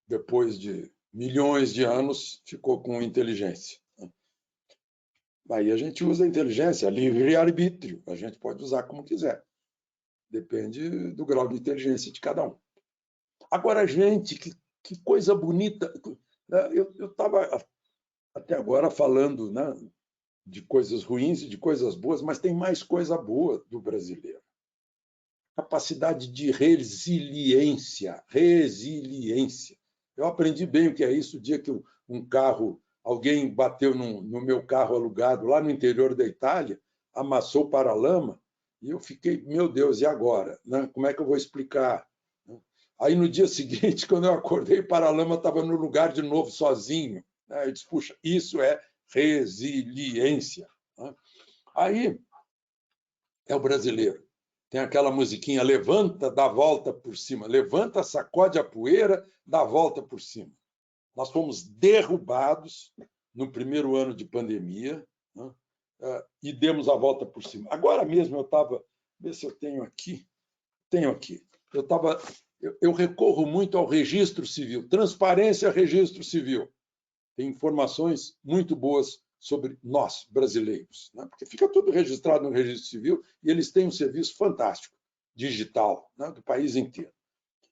depois de milhões de anos, ficou com inteligência. Aí a gente usa a inteligência, livre-arbítrio, a gente pode usar como quiser. Depende do grau de inteligência de cada um. Agora, gente, que coisa bonita. Eu estava até agora falando, né, de coisas ruins e de coisas boas, mas tem mais coisa boa do brasileiro. Capacidade de resiliência. Resiliência. Eu aprendi bem o que é isso o dia que alguém bateu no meu carro alugado lá no interior da Itália, amassou o paralama, e eu fiquei, meu Deus, e agora? Né? Como é que eu vou explicar? Aí, no dia seguinte, quando eu acordei, o paralama estava no lugar de novo, sozinho. Eu disse, puxa, isso é resiliência. Aí, é o brasileiro. Tem aquela musiquinha, levanta, dá a volta por cima. Levanta, sacode a poeira, dá a volta por cima. Nós fomos derrubados no primeiro ano de pandemia, né? E demos a volta por cima. Agora mesmo eu estava... Vê se eu tenho aqui. Tenho aqui. Eu recorro muito ao registro civil. Transparência, registro civil. Tem informações muito boas sobre nós, brasileiros, né? Porque fica tudo registrado no registro civil e eles têm um serviço fantástico, digital, né, do país inteiro.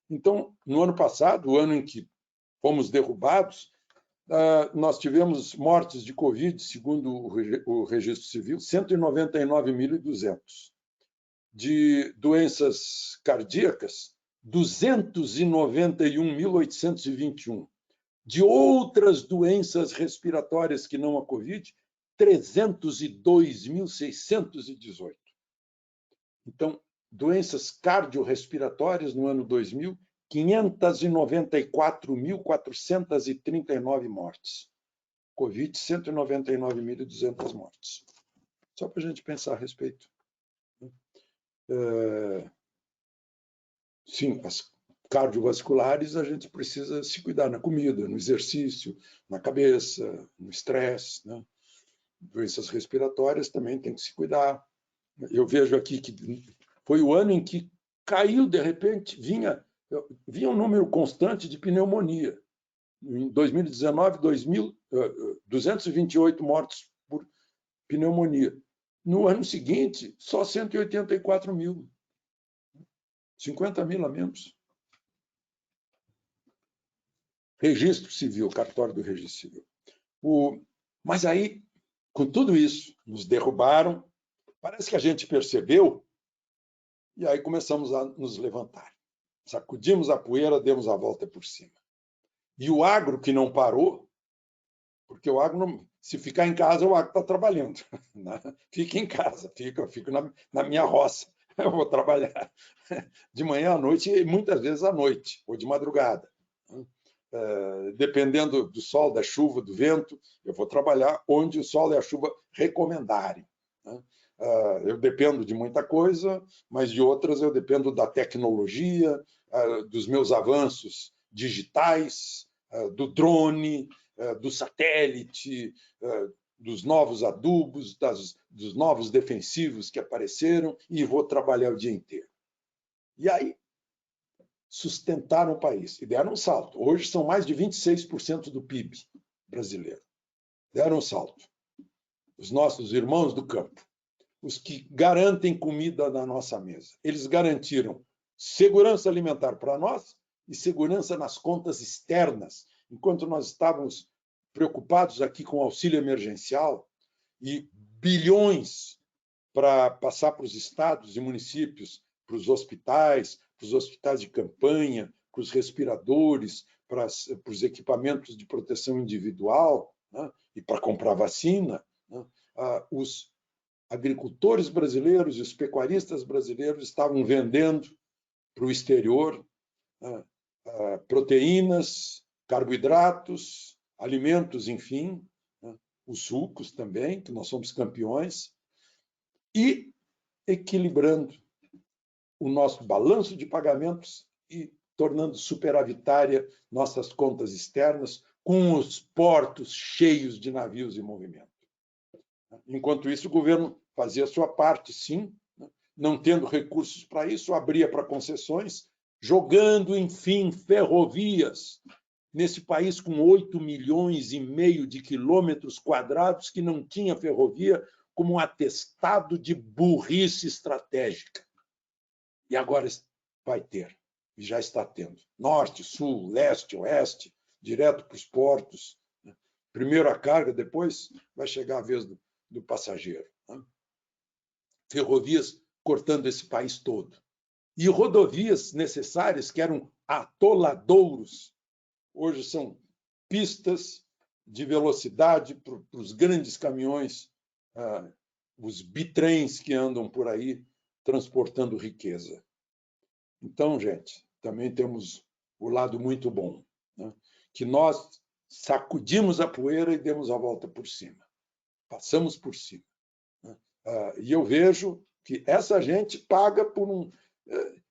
Então, no ano passado, o ano em que fomos derrubados, nós tivemos mortes de Covid, segundo o registro civil, 199.200. De doenças cardíacas, 291.821. De outras doenças respiratórias que não a Covid, 302.618. Então, doenças cardiorrespiratórias no ano 2000, 594.439 mortes. Covid, 199.200 mortes. Só para a gente pensar a respeito. Sim, as cardiovasculares, a gente precisa se cuidar na comida, no exercício, na cabeça, no estresse, né? Doenças respiratórias também tem que se cuidar. Eu vejo aqui que foi o ano em que caiu, de repente, vinha um número constante de pneumonia. Em 2019, 228 mortos por pneumonia. No ano seguinte, só 184.000. 50.000 a menos. Registro civil, cartório do registro civil. Mas aí, com tudo isso, nos derrubaram, parece que a gente percebeu, e aí começamos a nos levantar. Sacudimos a poeira, demos a volta por cima. E o agro que não parou, porque o agro, não, se ficar em casa, o agro está trabalhando. Fica em casa, fico na minha roça. Eu vou trabalhar de manhã à noite e muitas vezes à noite, ou de madrugada. Dependendo do sol, da chuva, do vento, eu vou trabalhar onde o sol e a chuva recomendarem. Eu dependo de muita coisa, mas de outras eu dependo da tecnologia, dos meus avanços digitais, do drone, do satélite, dos novos adubos, dos novos defensivos que apareceram, e vou trabalhar o dia inteiro. E aí, sustentaram o país e deram um salto. Hoje são mais de 26% do PIB brasileiro. Deram um salto. Os nossos irmãos do campo, os que garantem comida na nossa mesa, eles garantiram segurança alimentar para nós e segurança nas contas externas, enquanto nós estávamos preocupados aqui com o auxílio emergencial e bilhões para passar para os estados e municípios, para os hospitais de campanha, para os respiradores, para os equipamentos de proteção individual, né? E para comprar vacina, né? Os agricultores brasileiros e os pecuaristas brasileiros estavam vendendo para o exterior proteínas, carboidratos, alimentos, enfim, né? Os sucos também, que nós somos campeões, e equilibrando o nosso balanço de pagamentos e tornando superavitária nossas contas externas, com os portos cheios de navios em movimento. Enquanto isso, o governo fazia a sua parte, sim, não tendo recursos para isso, abria para concessões, jogando, enfim, ferrovias nesse país com 8,5 milhões de quilômetros quadrados que não tinha ferrovia, como um atestado de burrice estratégica. E agora vai ter, e já está tendo. Norte, sul, leste, oeste, direto para os portos. Primeiro a carga, depois vai chegar a vez do passageiro. Ferrovias cortando esse país todo. E rodovias necessárias, que eram atoladouros, hoje são pistas de velocidade para os grandes caminhões, os bitrens que andam por aí transportando riqueza. Então, gente, também temos o lado muito bom, né? Que nós sacudimos a poeira e demos a volta por cima. Passamos por cima. Né? E eu vejo que essa gente paga por um...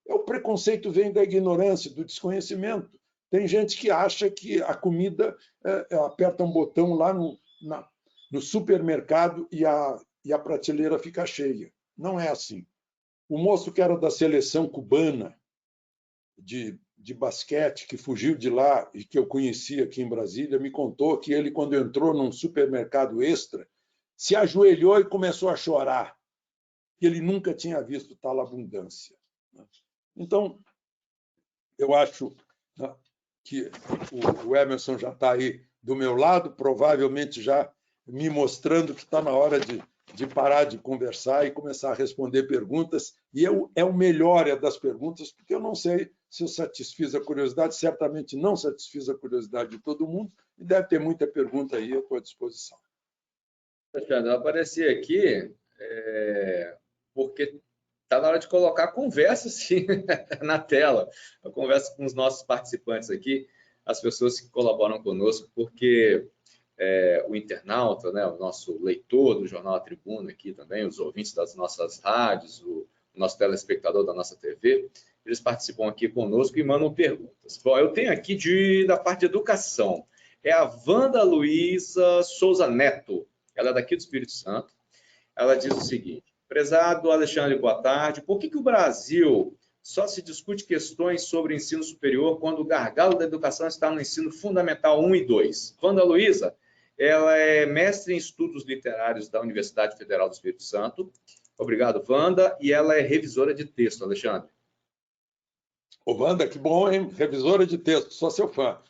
O preconceito vem da ignorância, do desconhecimento. Tem gente que acha que a comida aperta um botão lá no supermercado e a prateleira fica cheia. Não é assim. O moço que era da seleção cubana de basquete, que fugiu de lá e que eu conheci aqui em Brasília, me contou que ele, quando entrou num supermercado Extra, se ajoelhou e começou a chorar, que ele nunca tinha visto tal abundância. Então, eu acho que o Emerson já está aí do meu lado, provavelmente já me mostrando que está na hora de parar de conversar e começar a responder perguntas. E é o melhor das perguntas, porque eu não sei se eu satisfiz a curiosidade, certamente não satisfiz a curiosidade de todo mundo, e deve ter muita pergunta aí, eu estou à disposição. Alexandre, eu apareci aqui porque está na hora de colocar a conversa assim, na tela, a conversa com os nossos participantes aqui, as pessoas que colaboram conosco, porque o internauta, né, o nosso leitor do Jornal A Tribuna aqui também, os ouvintes das nossas rádios, o nosso telespectador da nossa TV, eles participam aqui conosco e mandam perguntas. Bom, eu tenho aqui da parte de educação, é a Wanda Luiza Souza Neto, ela é daqui do Espírito Santo, ela diz o seguinte: prezado Alexandre, boa tarde, por que o Brasil só se discute questões sobre ensino superior quando o gargalo da educação está no ensino fundamental 1 e 2? Wanda Luiza, ela é mestre em estudos literários da Universidade Federal do Espírito Santo. Obrigado, Wanda. E ela é revisora de texto, Alexandre. Ô, Wanda, que bom, hein? Revisora de texto, sou seu fã.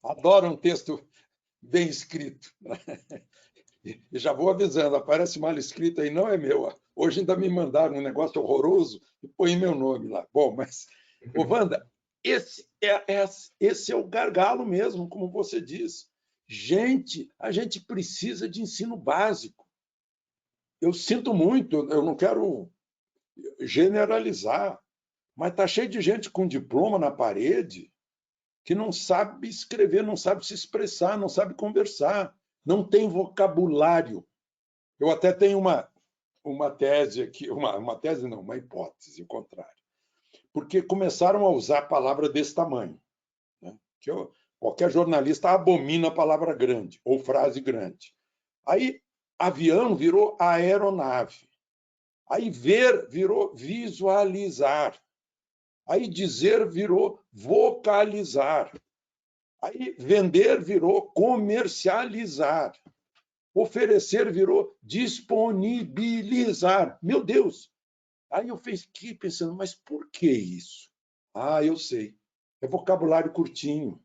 Adoro um texto bem escrito. E já vou avisando, aparece mal escrito aí, não é meu. Hoje ainda me mandaram um negócio horroroso e põe meu nome lá. Bom, mas, ô, Wanda, esse é o gargalo mesmo, como você diz. A gente precisa de ensino básico. Eu sinto muito, eu não quero generalizar, mas está cheio de gente com diploma na parede que não sabe escrever, não sabe se expressar, não sabe conversar, não tem vocabulário. Eu até tenho uma tese aqui, uma tese não, uma hipótese, o contrário. Porque começaram a usar a palavra desse tamanho, né? Qualquer jornalista abomina a palavra grande ou frase grande. Aí, avião virou aeronave. Aí, ver virou visualizar. Aí, dizer virou vocalizar. Aí, vender virou comercializar. Oferecer virou disponibilizar. Meu Deus! Aí eu fiquei pensando, mas por que isso? Ah, eu sei. É vocabulário curtinho.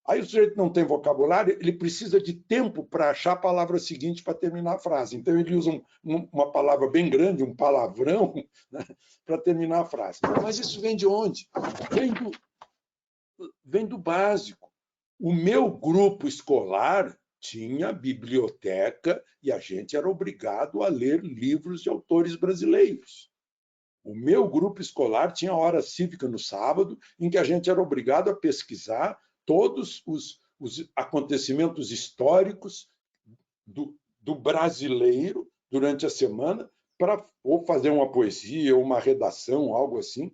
Aí o sujeito não tem vocabulário, ele precisa de tempo para achar a palavra seguinte para terminar a frase. Então ele usa uma palavra bem grande, um palavrão, né, para terminar a frase. Mas isso vem de onde? Vem do básico. O meu grupo escolar tinha biblioteca e a gente era obrigado a ler livros de autores brasileiros. O meu grupo escolar tinha hora cívica no sábado, em que a gente era obrigado a pesquisar todos os acontecimentos históricos do brasileiro durante a semana, para ou fazer uma poesia, uma redação, algo assim,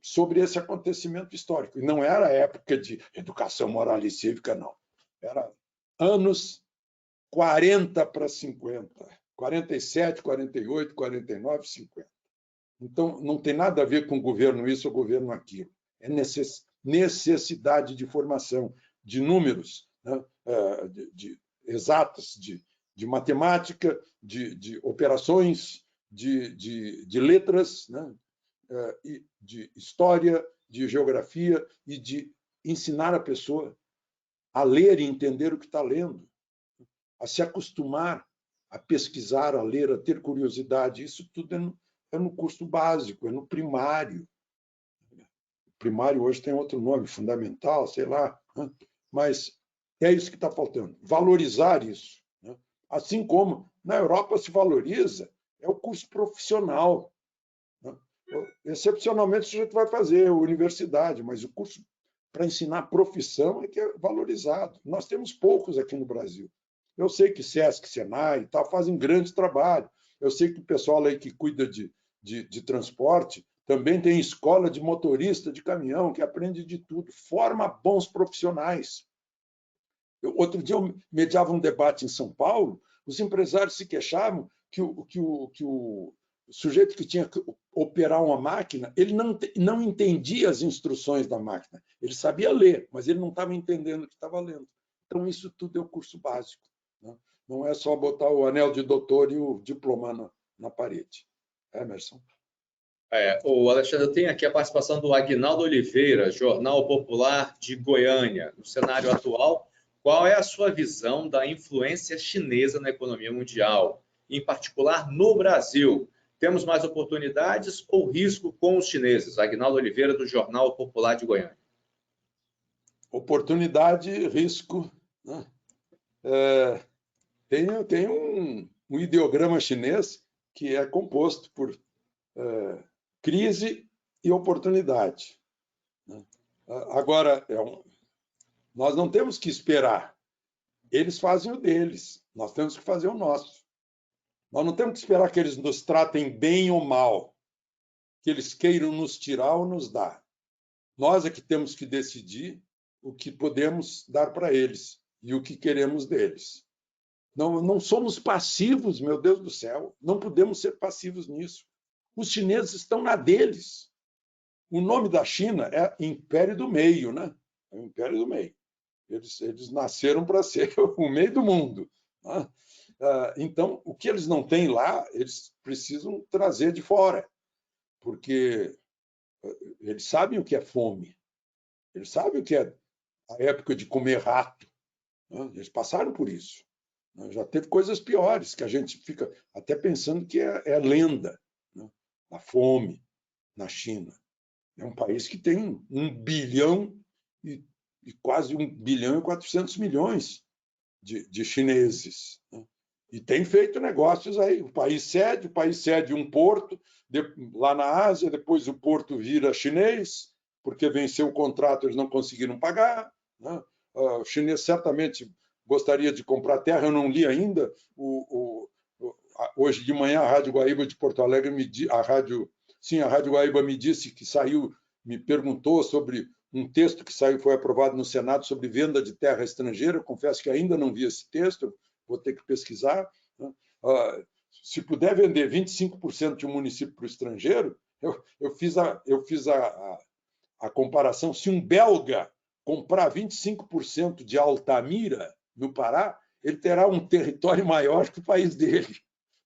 sobre esse acontecimento histórico. E não era época de educação moral e cívica, não. Era anos 40 para 50, 47, 48, 49, 50. Então, não tem nada a ver com governo isso ou governo aquilo. É necessidade de formação, de números, né? de exatas, de matemática, de operações, de letras, né? De história, de geografia e de ensinar a pessoa a ler e entender o que está lendo, a se acostumar a pesquisar, a ler, a ter curiosidade. Isso tudo é no curso básico, é no primário. O primário hoje tem outro nome, fundamental, sei lá. Né? Mas é isso que está faltando, valorizar isso. Né? Assim como na Europa se valoriza, é o curso profissional. Né? Excepcionalmente, o sujeito vai fazer universidade, mas o curso para ensinar profissão é que é valorizado. Nós temos poucos aqui no Brasil. Eu sei que SESC, SENAI e tal fazem grande trabalho. Eu sei que o pessoal aí que cuida de transporte também tem escola de motorista de caminhão, que aprende de tudo, forma bons profissionais. Outro dia eu mediava um debate em São Paulo, os empresários se queixavam que o sujeito que tinha que operar uma máquina, ele não entendia as instruções da máquina. Ele sabia ler, mas ele não estava entendendo o que estava lendo. Então, isso tudo é o curso básico. Né? Não é só botar o anel de doutor e o diploma na parede. Emerson. O Alexandre, eu tenho aqui a participação do Aguinaldo Oliveira, Jornal Popular de Goiânia. No cenário atual, qual é a sua visão da influência chinesa na economia mundial, em particular no Brasil? Temos mais oportunidades ou risco com os chineses? Aguinaldo Oliveira, do Jornal Popular de Goiânia. Oportunidade, risco. Né? Tem um ideograma chinês que é composto por crise e oportunidade. Né? Agora, nós não temos que esperar. Eles fazem o deles, nós temos que fazer o nosso. Nós não temos que esperar que eles nos tratem bem ou mal, que eles queiram nos tirar ou nos dar. Nós é que temos que decidir o que podemos dar para eles e o que queremos deles. Não somos passivos, meu Deus do céu. Não podemos ser passivos nisso. Os chineses estão na deles. O nome da China é Império do Meio, né? É o Império do Meio. Eles nasceram para ser o meio do mundo. Né? Então, o que eles não têm lá, eles precisam trazer de fora, porque eles sabem o que é fome, eles sabem o que é a época de comer rato. Né? Eles passaram por isso. Já teve coisas piores, que a gente fica até pensando que é lenda, né? A fome na China. É um país que tem 1 bilhão e quase 1 bilhão e 400 milhões de chineses, né? E tem feito negócios aí. O país cede um porto lá na Ásia, depois o porto vira chinês, porque venceu o contrato, eles não conseguiram pagar, né? O chinês certamente gostaria de comprar terra, eu não li ainda. Hoje de manhã, a Rádio Guaíba de Porto Alegre, a Rádio Guaíba me disse que saiu, me perguntou sobre um texto que saiu, foi aprovado no Senado sobre venda de terra estrangeira. Eu confesso que ainda não vi esse texto, vou ter que pesquisar, né? Se puder vender 25% de um município para o estrangeiro, eu fiz a comparação. Se um belga comprar 25% de Altamira, no Pará, ele terá um território maior que o país dele,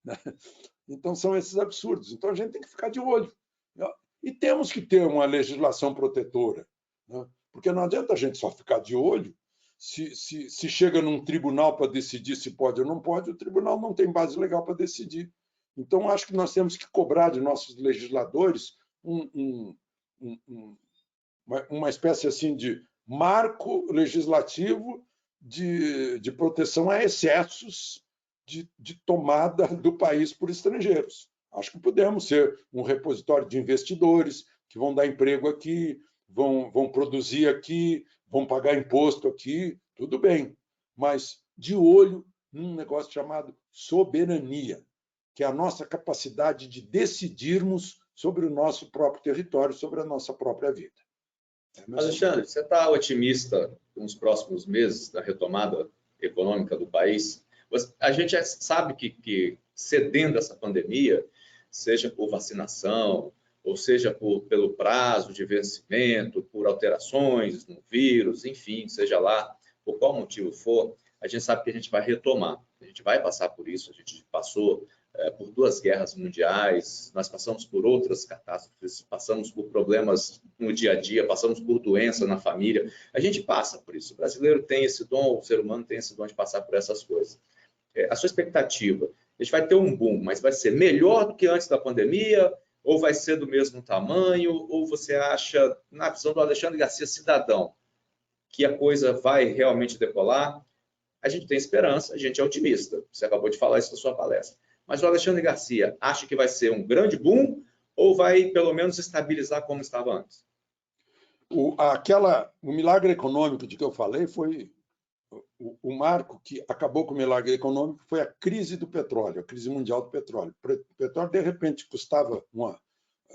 né? Então, são esses absurdos. Então, a gente tem que ficar de olho, né? E temos que ter uma legislação protetora, né? Porque não adianta a gente só ficar de olho. Se chega num tribunal para decidir se pode ou não pode, o tribunal não tem base legal para decidir. Então, acho que nós temos que cobrar de nossos legisladores uma espécie assim de marco legislativo de proteção a excessos de tomada do país por estrangeiros. Acho que podemos ser um repositório de investidores que vão dar emprego aqui, vão produzir aqui, vão pagar imposto aqui, tudo bem, mas de olho num negócio chamado soberania, que é a nossa capacidade de decidirmos sobre o nosso próprio território, sobre a nossa própria vida. Alexandre, você está otimista com os próximos meses da retomada econômica do país? A gente sabe que cedendo essa pandemia, seja por vacinação, ou seja pelo prazo de vencimento, por alterações no vírus, enfim, seja lá por qual motivo for, a gente sabe que a gente vai retomar. A gente vai passar por isso. A gente passou por 2 guerras mundiais, nós passamos por outras catástrofes, passamos por problemas no dia a dia, passamos por doença na família. A gente passa por isso. O brasileiro tem esse dom, o ser humano tem esse dom de passar por essas coisas. A sua expectativa, a gente vai ter um boom, mas vai ser melhor do que antes da pandemia? Ou vai ser do mesmo tamanho? Ou você acha, na visão do Alexandre Garcia, cidadão, que a coisa vai realmente decolar? A gente tem esperança, a gente é otimista. Você acabou de falar isso na sua palestra. Mas o Alexandre Garcia acha que vai ser um grande boom ou vai, pelo menos, estabilizar como estava antes? O milagre econômico de que eu falei foi o marco que acabou com o milagre econômico, foi a crise do petróleo, a crise mundial do petróleo. O petróleo, de repente,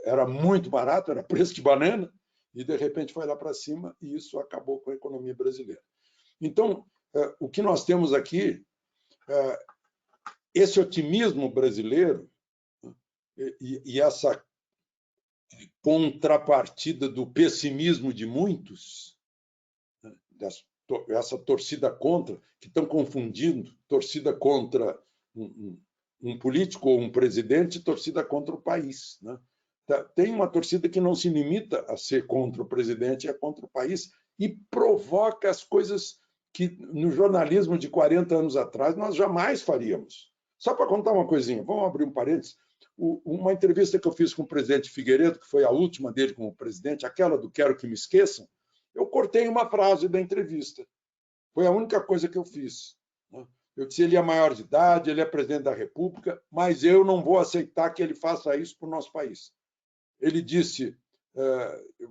era muito barato, era preço de banana, e, de repente, foi lá para cima, e isso acabou com a economia brasileira. Então, o que nós temos aqui, esse otimismo brasileiro e essa contrapartida do pessimismo de muitos, essa torcida contra, que estão confundindo torcida contra um político ou um presidente, torcida contra o país, né? Tem uma torcida que não se limita a ser contra o presidente, é contra o país, e provoca as coisas que no jornalismo de 40 anos atrás nós jamais faríamos. Só para contar uma coisinha, vamos abrir um parênteses. Uma entrevista que eu fiz com o presidente Figueiredo, que foi a última dele como presidente, aquela do Quero que me esqueçam, eu cortei uma frase da entrevista. Foi a única coisa que eu fiz, né? Eu disse, ele é maior de idade, ele é presidente da República, mas eu não vou aceitar que ele faça isso para o nosso país. Ele disse,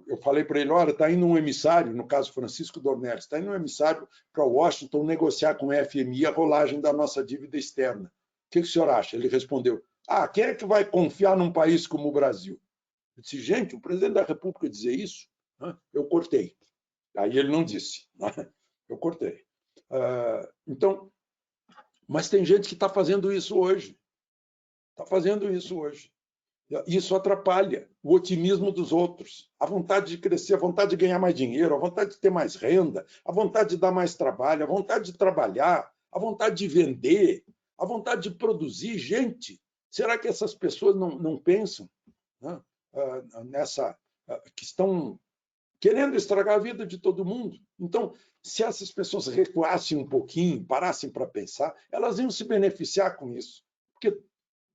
eu falei para ele, olha, está indo um emissário, no caso Francisco Dornelles, está indo um emissário para Washington negociar com o FMI a rolagem da nossa dívida externa. O que o senhor acha? Ele respondeu, quem é que vai confiar num país como o Brasil? Eu disse, gente, o presidente da República dizer isso, eu cortei. Aí ele não disse, eu cortei. Então, mas tem gente que está fazendo isso hoje. Está fazendo isso hoje. Isso atrapalha o otimismo dos outros, a vontade de crescer, a vontade de ganhar mais dinheiro, a vontade de ter mais renda, a vontade de dar mais trabalho, a vontade de trabalhar, a vontade de vender, a vontade de produzir. Gente, será que essas pessoas não pensam, né, que estão querendo estragar a vida de todo mundo? Então, se essas pessoas recuassem um pouquinho, parassem para pensar, elas iam se beneficiar com isso, porque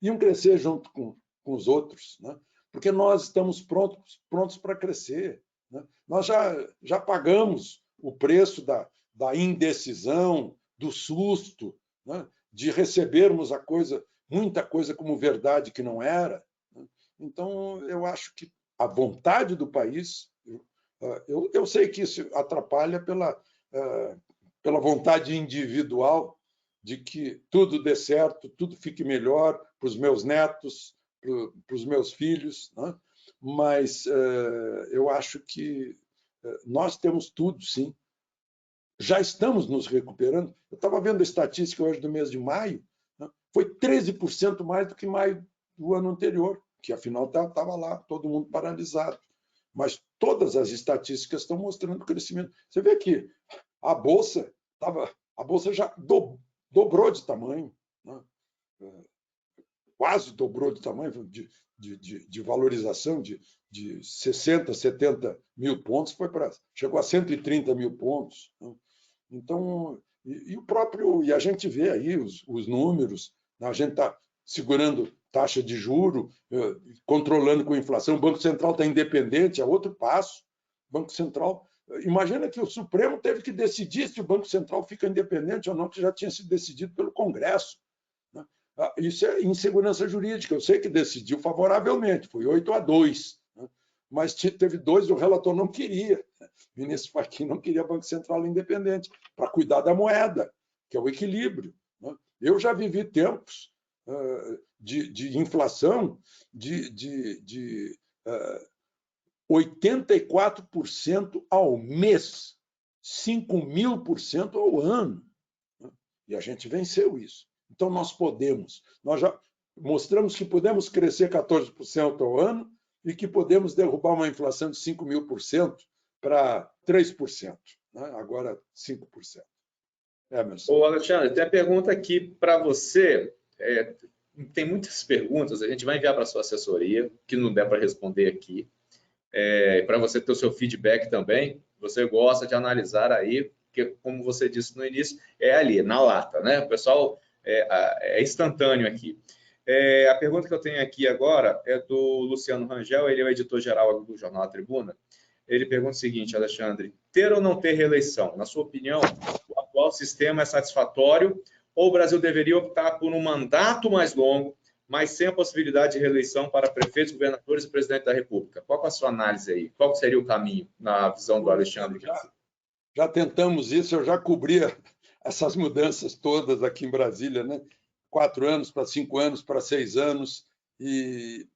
iam crescer junto com os outros, né? porque nós estamos prontos para crescer, né? Nós já pagamos o preço da indecisão, do susto, né? De recebermos muita coisa como verdade que não era, né? Então, eu acho que a vontade do país, eu sei que isso atrapalha pela vontade individual de que tudo dê certo, tudo fique melhor para os meus netos, para os meus filhos, né? Mas eu acho que nós temos tudo, sim. Já estamos nos recuperando. Eu estava vendo a estatística hoje do mês de maio, né? Foi 13% mais do que maio do ano anterior, que afinal estava lá, todo mundo paralisado. Mas todas as estatísticas estão mostrando crescimento. Você vê que a bolsa já dobrou de tamanho, né? Quase dobrou de tamanho, de valorização de 60, 70 mil pontos, chegou a 130 mil pontos, né? Então, e a gente vê aí os números, né? A gente está segurando taxa de juro, controlando com a inflação. O Banco Central está independente, é outro passo. O Banco Central, imagina que o Supremo teve que decidir se o Banco Central fica independente ou não, que já tinha sido decidido pelo Congresso, né? Isso é insegurança jurídica. Eu sei que decidiu favoravelmente, foi 8-2, né? Mas teve 2 e o relator não queria. O ministro Fachin não queria Banco Central independente, para cuidar da moeda, que é o equilíbrio, né? Eu já vivi tempos de inflação de 84% ao mês, 5.000% ao ano, né? E a gente venceu isso. Então, nós já mostramos que podemos crescer 14% ao ano e que podemos derrubar uma inflação de 5.000% para 3%, né? Agora 5%. Emerson. Ô, Alexandre, tem a pergunta aqui para você. Tem muitas perguntas, a gente vai enviar para a sua assessoria, que não der para responder aqui. Para você ter o seu feedback também, você gosta de analisar aí, porque, como você disse no início, é ali, na lata, né? O pessoal é instantâneo aqui. A pergunta que eu tenho aqui agora é do Luciano Rangel, ele é o editor-geral do Jornal A Tribuna. Ele pergunta o seguinte, Alexandre: ter ou não ter reeleição? Na sua opinião, o atual sistema é satisfatório ou o Brasil deveria optar por um mandato mais longo, mas sem a possibilidade de reeleição para prefeitos, governadores e presidente da República? Qual é a sua análise aí? Qual seria o caminho na visão do Alexandre? Já tentamos isso, eu já cobria essas mudanças todas aqui em Brasília, né? 4 anos para 5 anos para 6 anos, e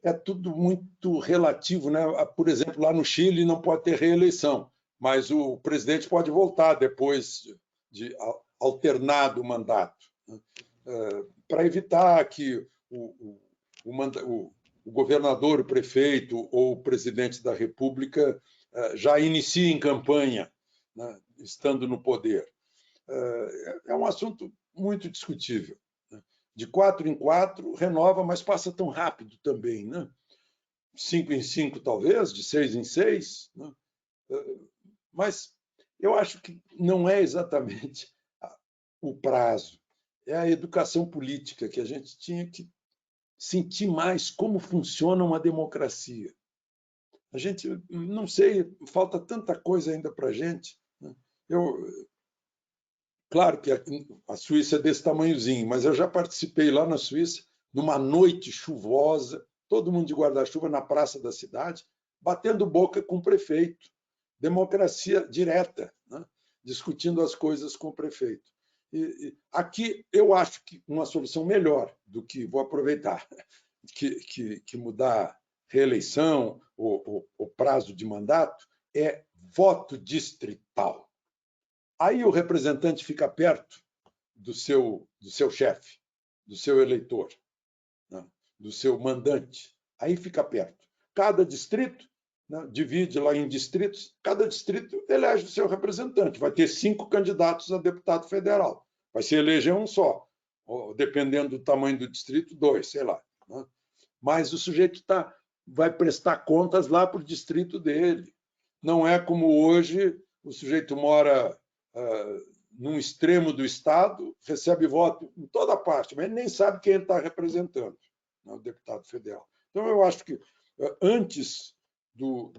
é tudo muito relativo, né? Por exemplo, lá no Chile não pode ter reeleição, mas o presidente pode voltar depois de alternado o mandato, né? Para evitar que o governador, o prefeito ou o presidente da República já iniciem campanha, né, estando no poder. É um assunto muito discutível. De 4 em 4, renova, mas passa tão rápido também, né? 5 em 5, talvez, de 6 em 6. Né? Mas eu acho que não é exatamente o prazo, é a educação política, que a gente tinha que sentir mais como funciona uma democracia. A gente, não sei, falta tanta coisa ainda para a gente, né? Claro que a Suíça é desse tamanhozinho, mas eu já participei lá na Suíça, numa noite chuvosa, todo mundo de guarda-chuva na praça da cidade, batendo boca com o prefeito. Democracia direta, né? Discutindo as coisas com o prefeito. E aqui eu acho que uma solução melhor do que, vou aproveitar, que mudar reeleição, o prazo de mandato, é voto distrital. Aí o representante fica perto do seu chefe, do seu eleitor, né? Do seu mandante. Aí fica perto. Cada distrito, né, divide lá em distritos, cada distrito elege o seu representante. Vai ter 5 candidatos a deputado federal. Vai se eleger um só, dependendo do tamanho do distrito, 2, sei lá, né? Mas o sujeito vai prestar contas lá para o distrito dele. Não é como hoje, o sujeito mora num extremo do estado, recebe voto em toda parte, mas ele nem sabe quem ele está representando. né, o deputado federal. Então, eu acho que, antes do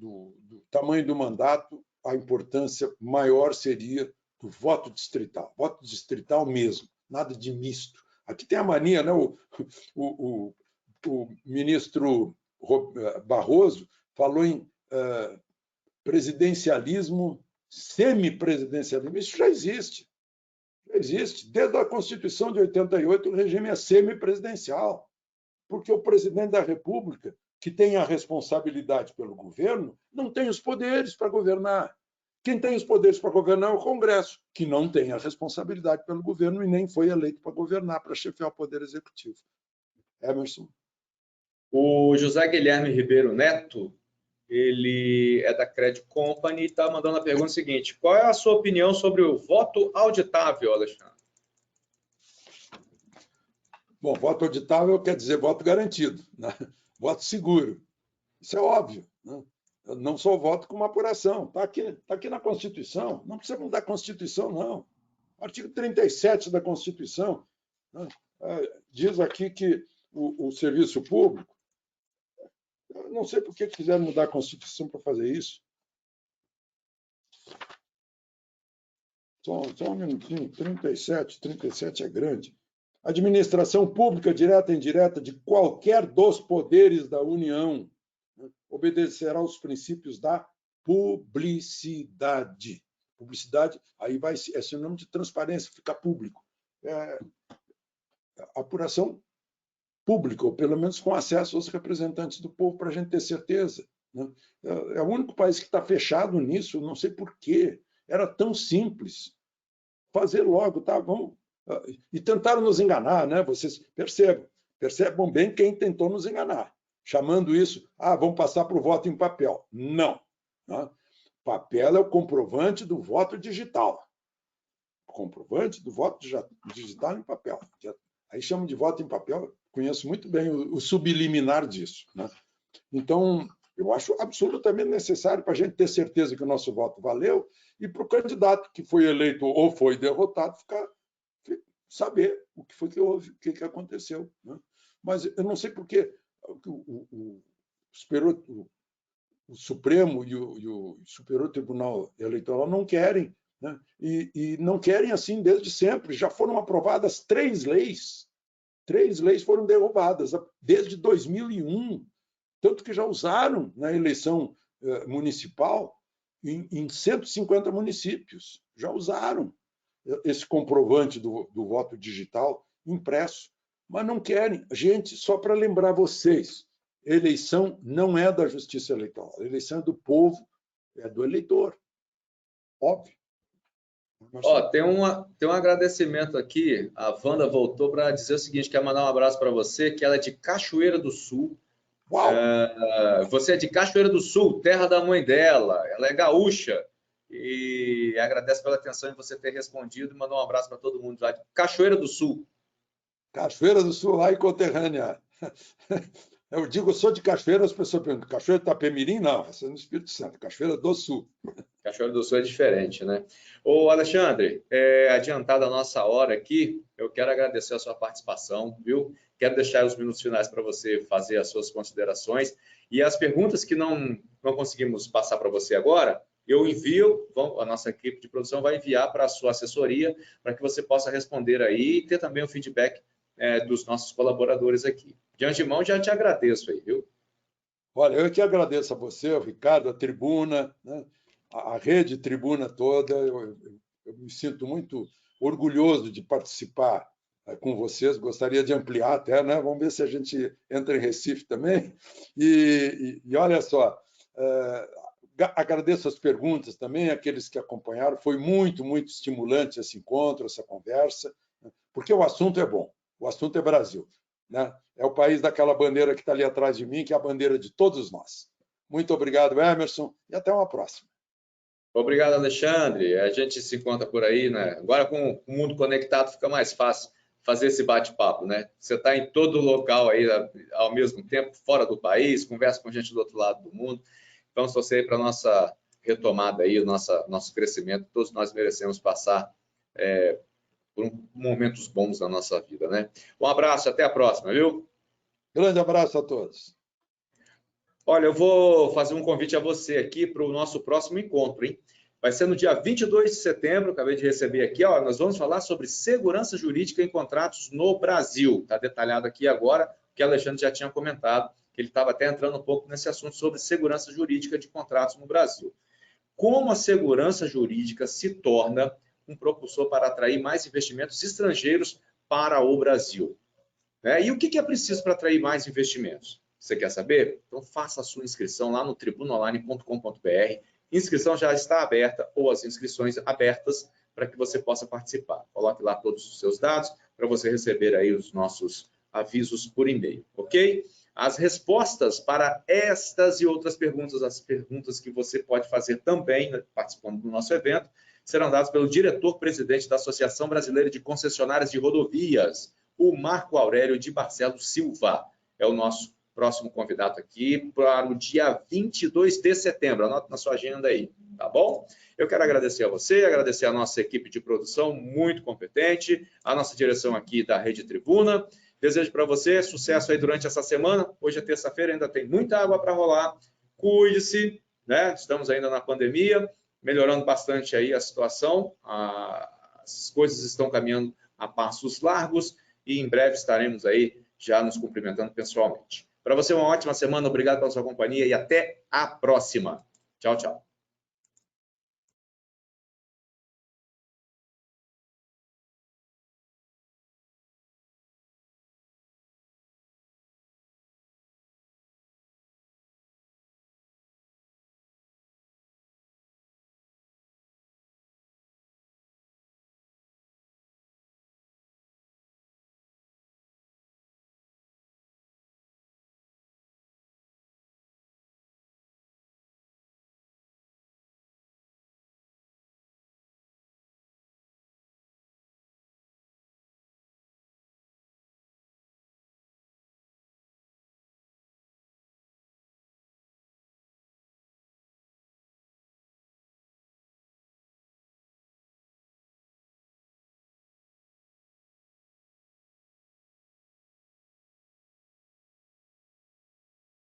tamanho do mandato, a importância maior seria do voto distrital mesmo, nada de misto. Aqui tem a mania, né? O ministro Barroso falou em presidencialismo, semipresidencialismo. Isso já existe. Já existe. Desde a Constituição de 88, o regime é semipresidencial, porque o presidente da República, que tem a responsabilidade pelo governo, não tem os poderes para governar. Quem tem os poderes para governar é o Congresso, que não tem a responsabilidade pelo governo e nem foi eleito para governar, para chefiar o Poder Executivo. Emerson. O José Guilherme Ribeiro Neto, ele é da Credit Company e está mandando a pergunta seguinte: qual é a sua opinião sobre o voto auditável, Alexandre? Bom, voto auditável quer dizer voto garantido, né? Voto seguro. Isso é óbvio, né? Eu não sou voto com uma apuração. Está aqui na Constituição. Não precisa mudar a Constituição, não. Artigo 37 da Constituição, né, diz aqui que o serviço público... Eu não sei por que quiseram mudar a Constituição para fazer isso. Só um minutinho. 37 é grande. Administração pública direta e indireta de qualquer dos poderes da União, né, obedecerá aos princípios da publicidade. Publicidade, aí é sinônimo de transparência, fica público. Apuração pública, ou pelo menos com acesso aos representantes do povo, para a gente ter certeza, né? É o único país que está fechado nisso, não sei por quê. Era tão simples. Fazer logo, tá? Vamos. E tentaram nos enganar, né? Vocês percebam bem quem tentou nos enganar, chamando isso, vamos passar para o voto em papel. Não. Né? Papel é o comprovante do voto digital. Comprovante do voto digital em papel. Aí chamam de voto em papel, conheço muito bem o subliminar disso, né? Então, eu acho absolutamente necessário para a gente ter certeza que o nosso voto valeu e para o candidato que foi eleito ou foi derrotado saber o que foi que houve, o que aconteceu, né? Mas eu não sei por que o Supremo e o Superior Tribunal Eleitoral não querem, né? E não querem assim desde sempre. Já foram aprovadas 3 leis. 3 leis foram derrubadas desde 2001, tanto que já usaram na eleição municipal em 150 municípios. Já usaram esse comprovante do voto digital impresso, mas não querem. Gente, só para lembrar vocês, eleição não é da Justiça Eleitoral, a eleição é do povo, é do eleitor. Óbvio. Tem um agradecimento aqui. A Wanda voltou para dizer o seguinte: quer mandar um abraço para você, que ela é de Cachoeira do Sul. Uau! Você é de Cachoeira do Sul, terra da mãe dela. Ela é gaúcha. E agradece pela atenção em você ter respondido e mandou um abraço para todo mundo lá de Cachoeira do Sul. Cachoeira do Sul, lá em conterrânea. Eu digo, eu sou de Cachoeira, as pessoas perguntam, Cachoeira de Itapemirim? Não, essa é no Espírito Santo, Cachoeira do Sul. Cachoeira do Sul é diferente, né? Ô, Alexandre, adiantada a nossa hora aqui, eu quero agradecer a sua participação, viu? Quero deixar os minutos finais para você fazer as suas considerações. E as perguntas que não conseguimos passar para você agora, eu envio, a nossa equipe de produção vai enviar para a sua assessoria, para que você possa responder aí e ter também o feedback dos nossos colaboradores aqui. De antemão, já te agradeço aí, viu? Olha, eu que agradeço a você, o Ricardo, a Tribuna, né? A Rede Tribuna toda. Eu me sinto muito orgulhoso de participar com vocês. Gostaria de ampliar até, né? Vamos ver se a gente entra em Recife também. E olha só, agradeço as perguntas também, aqueles que acompanharam. Foi muito, muito estimulante esse encontro, essa conversa, porque o assunto é bom. O assunto é Brasil, né? É o país daquela bandeira que está ali atrás de mim, que é a bandeira de todos nós. Muito obrigado, Emerson, e até uma próxima. Obrigado, Alexandre. A gente se encontra por aí, né? Agora, com o mundo conectado, fica mais fácil fazer esse bate-papo, né? Você está em todo local aí ao mesmo tempo, fora do país, conversa com gente do outro lado do mundo. Então, se você aí para a nossa retomada aí, nosso crescimento, todos nós merecemos passar por momentos bons na nossa vida, né? Um abraço, até a próxima, viu? Grande abraço a todos. Olha, eu vou fazer um convite a você aqui para o nosso próximo encontro, hein? Vai ser no dia 22 de setembro, acabei de receber aqui, ó, nós vamos falar sobre segurança jurídica em contratos no Brasil. Está detalhado aqui agora, que o Alexandre já tinha comentado, que ele estava até entrando um pouco nesse assunto sobre segurança jurídica de contratos no Brasil. Como a segurança jurídica se torna um propulsor para atrair mais investimentos estrangeiros para o Brasil. E o que é preciso para atrair mais investimentos? Você quer saber? Então faça a sua inscrição lá no tribunaonline.com.br. Inscrição já está aberta ou as inscrições abertas para que você possa participar. Coloque lá todos os seus dados para você receber aí os nossos avisos por e-mail, ok? As respostas para estas e outras perguntas, as perguntas que você pode fazer também participando do nosso evento, serão dadas pelo diretor-presidente da Associação Brasileira de Concessionárias de Rodovias, o Marco Aurélio de Barcelos Silva. É o nosso próximo convidado aqui para o dia 22 de setembro. Anota na sua agenda aí, tá bom? Eu quero agradecer a você, agradecer a nossa equipe de produção, muito competente, a nossa direção aqui da Rede Tribuna. Desejo para você sucesso aí durante essa semana. Hoje é terça-feira, ainda tem muita água para rolar. Cuide-se, né? Estamos ainda na pandemia, melhorando bastante aí a situação. As coisas estão caminhando a passos largos e em breve estaremos aí já nos cumprimentando pessoalmente. Para você, uma ótima semana. Obrigado pela sua companhia e até a próxima. Tchau, tchau.